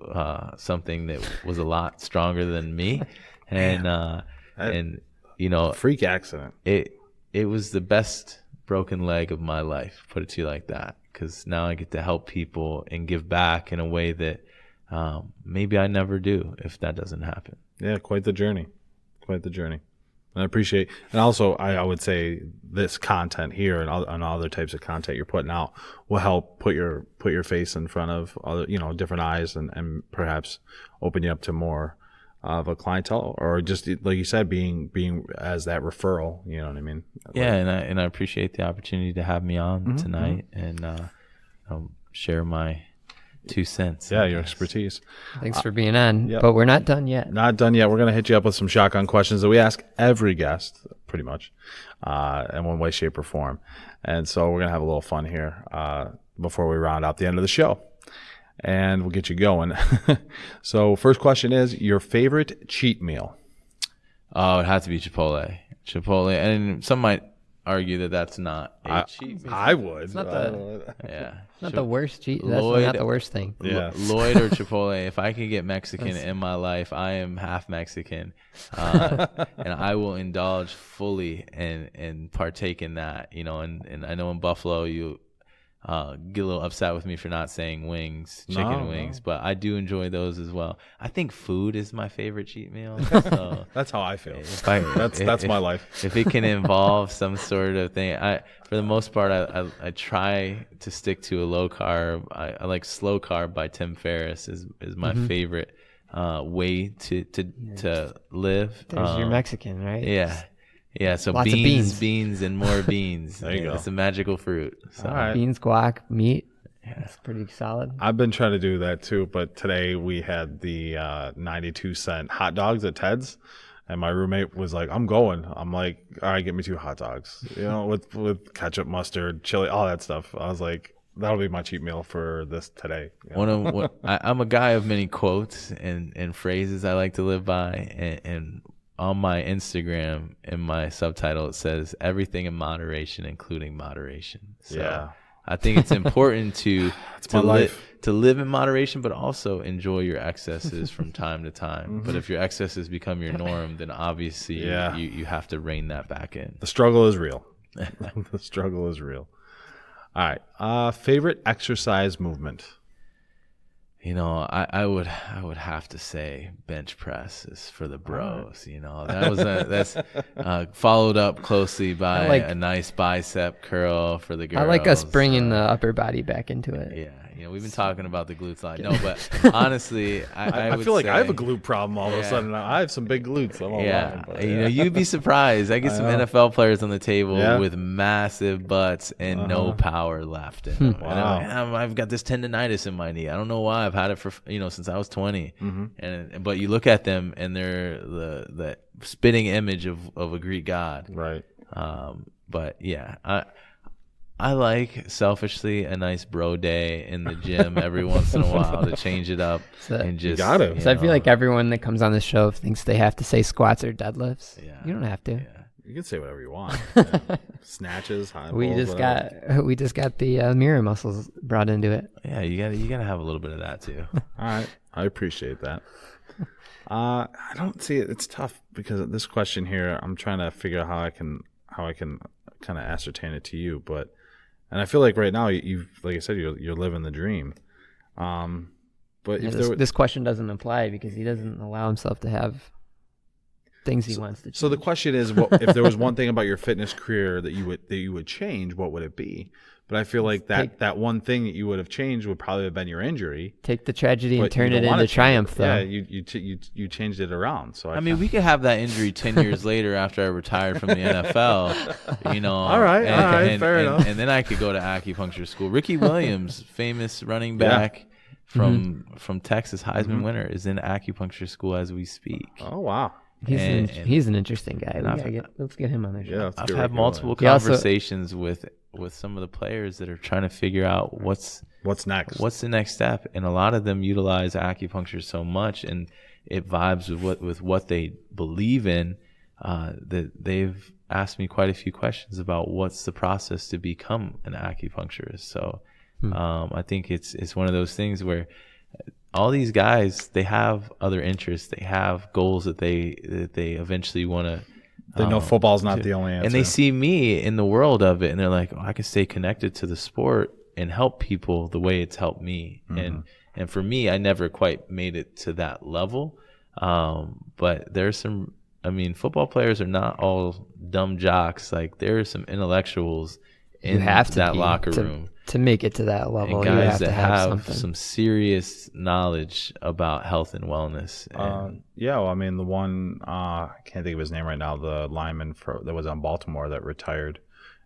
something that was a lot stronger than me, and you know, freak accident. It was the best broken leg of my life, put it to you like that, because now I get to help people and give back in a way that maybe I never do if that doesn't happen. Yeah, quite the journey. And I appreciate, and also I would say this content here and other types of content you're putting out will help put your face in front of other, you know, different eyes, and perhaps open you up to more of a clientele, or just like you said, being as that referral. You know what I mean? Yeah, and I appreciate the opportunity to have me on tonight and share my 2 cents. Yeah, your expertise. Thanks for being on. Yep. But we're not done yet. Not done yet. We're going to hit you up with some shotgun questions that we ask every guest, pretty much, in one way, shape, or form. And so we're going to have a little fun here before we round out the end of the show. And we'll get you going. So first question is, your favorite cheat meal? Oh, it has to be Chipotle. And some might argue that that's not a cheat meal. I would. It's not the, Yeah. not the worst cheat. That's not the worst thing. Yeah. Lloyd or Chipotle, if I can get Mexican in my life, I am half Mexican. And I will indulge fully and partake in that, you know, and I know in Buffalo you get a little upset with me for not saying wings, chicken wings, but I do enjoy those as well. I think food is my favorite cheat meal. So That's how I feel. that's my life. If it can involve some sort of thing, for the most part, I try to stick to a low carb. I like Slow Carb by Tim Ferriss is my favorite way to live. There's your Mexican, right? Yeah, so Lots of beans, and more beans. There you go. It's a magical fruit. So. All right. Beans, guac, meat. That's pretty solid. I've been trying to do that too, but today we had the 92-cent hot dogs at Ted's, and my roommate was like, "I'm going." I'm like, "All right, get me 2 hot dogs, you know, with ketchup, mustard, chili, all that stuff." I was like, "That'll be my cheat meal for this today." You know? I'm a guy of many quotes and phrases I like to live by, and on my Instagram, in my subtitle, it says everything in moderation, including moderation. So Yeah. I think it's important to live in moderation, but also enjoy your excesses from time to time. But if your excesses become your norm, then obviously you have to rein that back in. The struggle is real. The struggle is real. All right. Favorite exercise movement? You know, I would have to say bench press is for the bros. You know, that's followed up closely by a nice bicep curl for the girls. I like us bringing the upper body back into it. Yeah, you know, we've been talking about the glutes a lot. No, but honestly, I feel like say, I have a glute problem all of a sudden. I have some big glutes. You know, you'd be surprised. I get some NFL players on the table with massive butts and no power left in them. Wow. And I'm like, I've got this tendonitis in my knee. I don't know why. I've had it for since I was 20. But you look at them and they're the spitting image of a Greek god. Right. But yeah, I like selfishly a nice bro day in the gym every once in a while to change it up and just. You gotta. So I feel like everyone that comes on the show thinks they have to say squats or deadlifts. Yeah. You don't have to. Yeah. You can say whatever you want. Snatches, high We pulls, just whatever. got the mirror muscles brought into it. Yeah, you gotta have a little bit of that too. All right, I appreciate that. I don't see it. It's tough because this question here, I'm trying to figure out how I can kind of ascertain it to you. And I feel like right now you like I said, you're living the dream. But this question doesn't apply because he doesn't allow himself to have things he wants to change. So the question is, if there was one thing about your fitness career that you would change, what would it be? But I feel like that one thing that you would have changed would probably have been your injury. Take the tragedy and turn it into triumph, though. Yeah, you changed it around. So I mean, we could have that injury 10 years later after I retired from the NFL. You know, all right, fair enough. And then I could go to acupuncture school. Ricky Williams, famous running back from Texas, Heisman winner, is in acupuncture school as we speak. Oh wow. He's an interesting guy. Let's get him on the show. Yeah, I've had multiple conversations with some of the players that are trying to figure out what's next. What's the next step? And a lot of them utilize acupuncture so much, and it vibes with what they believe in. That they've asked me quite a few questions about what's the process to become an acupuncturist. So I think it's one of those things where all these guys, they have other interests, they have goals that they eventually want to. They know football's not the only answer. And they see me in the world of it, and they're like, oh, I can stay connected to the sport and help people the way it's helped me. And for me, I never quite made it to that level. But there's some, I mean, football players are not all dumb jocks. Like, there are some intellectuals in that locker room. To make it to that level, and guys you have that to have some serious knowledge about health and wellness. Well, I mean, the one, I can't think of his name right now, the lineman that was on Baltimore that retired,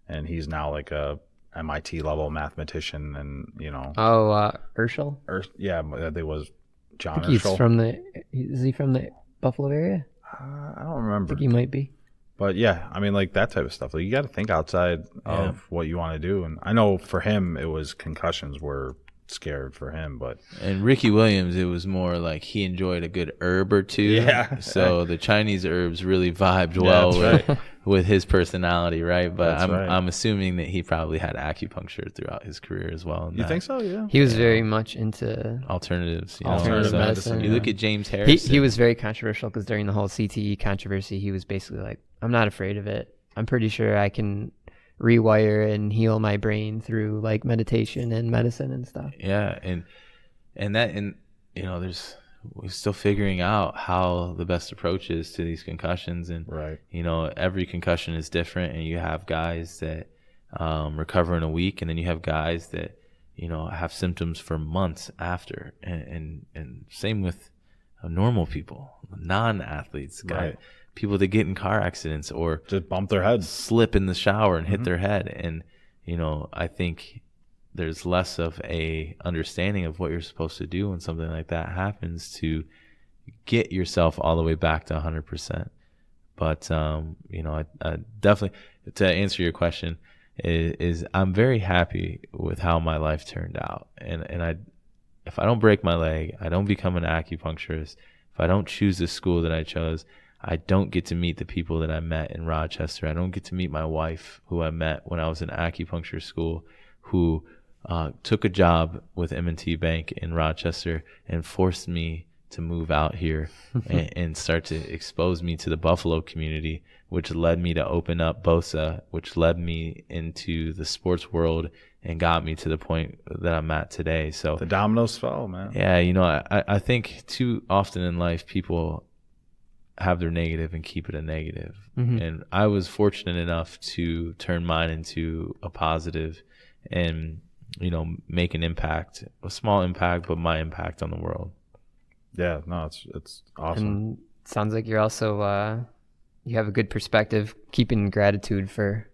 and he's now like a MIT level mathematician, and Urschel? Yeah, I think it was John He's Urschel. Is he from the Buffalo area? I don't remember. I think he might be. But yeah, I mean, like that type of stuff. Like, you got to think outside of what you want to do. And I know for him, it was concussions were scared for him. And Ricky Williams, it was more like he enjoyed a good herb or two. Yeah. So the Chinese herbs really vibed well with his personality, right? But I'm assuming that he probably had acupuncture throughout his career as well. You think so? Yeah. He was very much into alternatives. Alternative medicine. You look at James Harrison. He was very controversial because during the whole CTE controversy, he was basically like, I'm not afraid of it. I'm pretty sure I can rewire and heal my brain through like meditation and medicine and stuff. Yeah, we're still figuring out how the best approach is to these concussions, and every concussion is different, and you have guys that recover in a week, and then you have guys that have symptoms for months after, and same with normal people, non-athletes, people that get in car accidents or just bump their heads, slip in the shower and hit their head. And, I think there's less of a understanding of what you're supposed to do when something like that happens to get yourself all the way back to 100%. But, I definitely, to answer your question, is I'm very happy with how my life turned out. And if I don't break my leg, I don't become an acupuncturist. If I don't choose the school that I chose, I don't get to meet the people that I met in Rochester. I don't get to meet my wife, who I met when I was in acupuncture school, who took a job with M&T Bank in Rochester and forced me to move out here and start to expose me to the Buffalo community, which led me to open up BOSA, which led me into the sports world and got me to the point that I'm at today. So the dominoes fell, man. Yeah, I think too often in life people have their negative and keep it a negative. And I was fortunate enough to turn mine into a positive and, make an impact, a small impact, but my impact on the world. Yeah, no, it's awesome. And it sounds like you're also, you have a good perspective, keeping gratitude for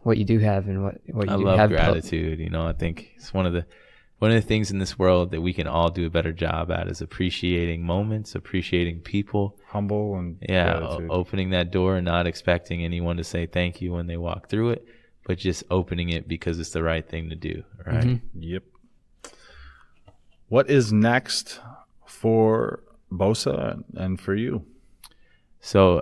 what you do have and what you do have. I love gratitude. I think it's one of the things in this world that we can all do a better job at is appreciating moments, appreciating people. Humble and gratitude. Opening that door and not expecting anyone to say thank you when they walk through it, but just opening it because it's the right thing to do, right? Yep. What is next for BOSA and for you? So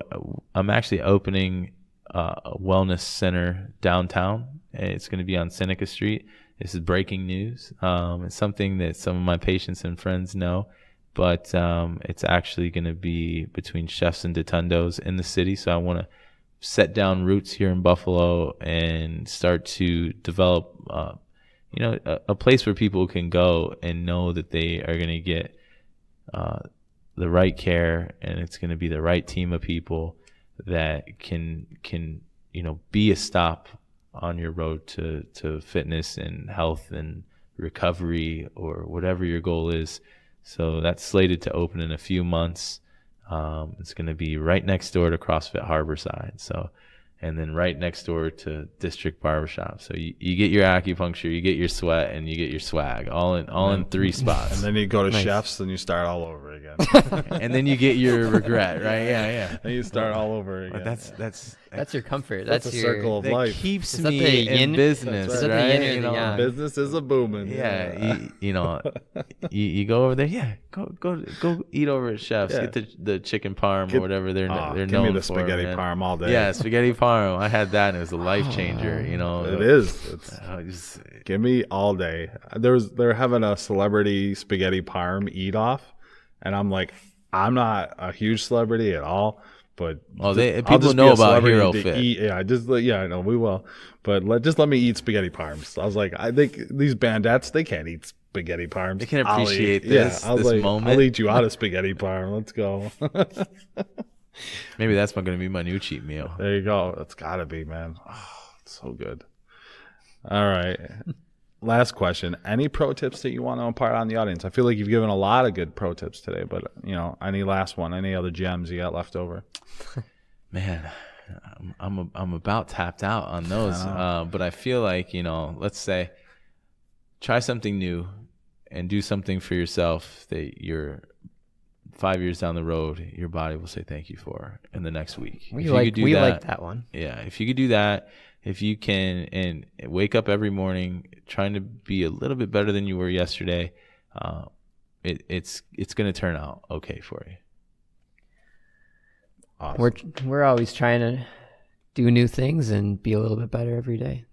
I'm actually opening a wellness center downtown. It's going to be on Seneca Street. This is breaking news. It's something that some of my patients and friends know, but it's actually going to be between Chefs and Detundos in the city. So I want to set down roots here in Buffalo and start to develop, a place where people can go and know that they are going to get the right care, and it's going to be the right team of people that can be a stop on your road to fitness and health and recovery or whatever your goal is. So that's slated to open in a few months. It's going to be right next door to CrossFit Harborside. So, and then right next door to District Barbershop. So you get your acupuncture, you get your sweat, and you get your swag all in 3 spots. And then you go to Chefs, and you start all over again. And then you get your regret, right? Yeah. Then you start all over again. That's your comfort. That's a circle of life. Keeps me in business, Is that right? the yin or the yang? Business is a booming. Yeah, you go over there. Yeah, go eat over at Chefs. Yeah. Get the chicken parm or whatever they're known for. Give me the spaghetti parm all day. Yeah, spaghetti parm palm. I had that, and it was a life changer. You know, It is. just Give me all day. They're having a celebrity spaghetti parm eat off, and I'm like, I'm not a huge celebrity at all, but people know about HeroFit. Yeah, I know we will, but just let me eat spaghetti parms. I was like, I think these bandettes, they can't eat spaghetti parms. They can appreciate this moment. I'll eat you out of spaghetti parm. Let's go. Maybe that's going to be my new cheat meal. There you go. That's got to be, man. Oh, it's so good. All right. Last question. Any pro tips that you want to impart on the audience? I feel like you've given a lot of good pro tips today, but any last one, any other gems you got left over? Man, I'm about tapped out on those. But I feel like, let's say try something new and do something for yourself that you're 5 years down the road, your body will say thank you for in the next week. We like that one. Yeah. If you could do that, if you can, and wake up every morning trying to be a little bit better than you were yesterday, it's going to turn out okay for you. Awesome. We're always trying to do new things and be a little bit better every day.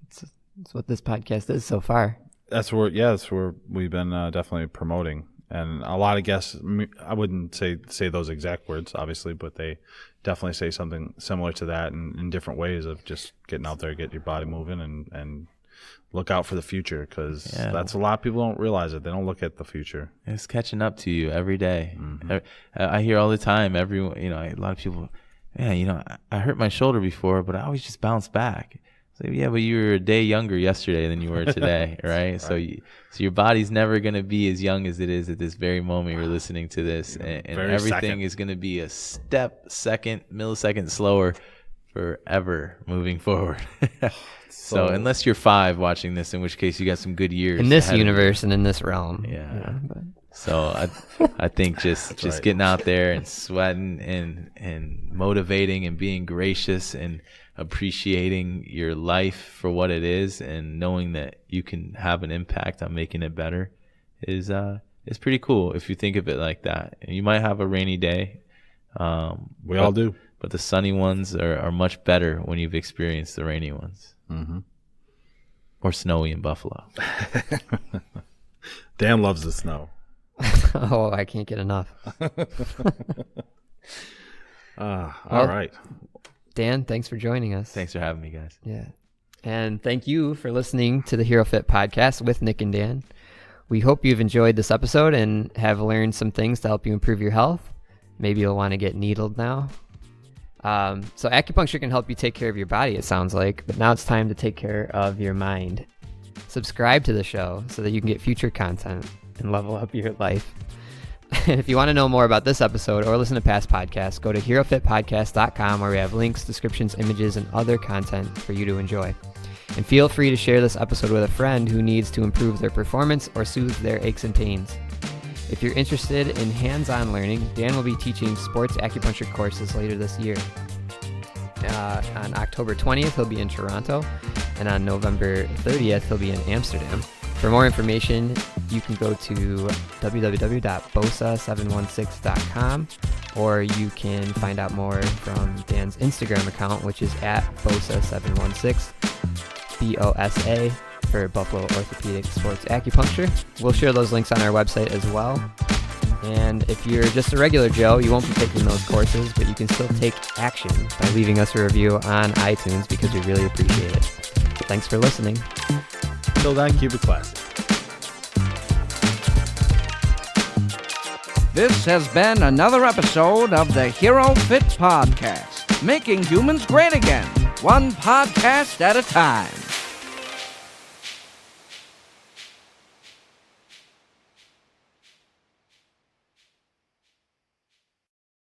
It's what this podcast is so far. That's where we've been definitely promoting. And a lot of guests, I wouldn't say those exact words, obviously, but they definitely say something similar to that in different ways of just getting out there, get your body moving, and look out for the future, because that's a lot of people don't realize it. They don't look at the future. It's catching up to you every day. Mm-hmm. I hear all the time, a lot of people, I hurt my shoulder before, but I always just bounce back. So yeah, but you were a day younger yesterday than you were today, right? Right. So your body's never going to be as young as it is at this very moment you're listening to this, and everything is going to be a millisecond slower forever moving forward. So unless you're 5 watching this, in which case you got some good years in this universe and in this realm. Yeah. So I think just getting out there and sweating and motivating and being gracious and appreciating your life for what it is, and knowing that you can have an impact on making it better is pretty cool if you think of it like that. And you might have a rainy day. We all do. But the sunny ones are much better when you've experienced the rainy ones. Mm-hmm. Or snowy in Buffalo. Dan loves the snow. Oh, I can't get enough. All right. Dan, thanks for joining us. Thanks for having me, guys. Yeah. And thank you for listening to the HeroFit podcast with Nick and Dan. We hope you've enjoyed this episode and have learned some things to help you improve your health. Maybe you'll want to get needled now. So acupuncture can help you take care of your body, it sounds like, but now it's time to take care of your mind. Subscribe to the show so that you can get future content and level up your life. And if you want to know more about this episode or listen to past podcasts, go to HeroFitPodcast.com, where we have links, descriptions, images, and other content for you to enjoy. And feel free to share this episode with a friend who needs to improve their performance or soothe their aches and pains. If you're interested in hands-on learning, Dan will be teaching sports acupuncture courses later this year. On October 20th, he'll be in Toronto, and on November 30th, he'll be in Amsterdam. For more information, you can go to www.BOSA716.com, or you can find out more from Dan's Instagram account, which is at BOSA716, BOSA for Buffalo Orthopedic Sports Acupuncture. We'll share those links on our website as well. And if you're just a regular Joe, you won't be taking those courses, but you can still take action by leaving us a review on iTunes, because we really appreciate it. Thanks for listening. Till then, keep it classy. This has been another episode of the HeroFit Podcast, making humans great again, one podcast at a time.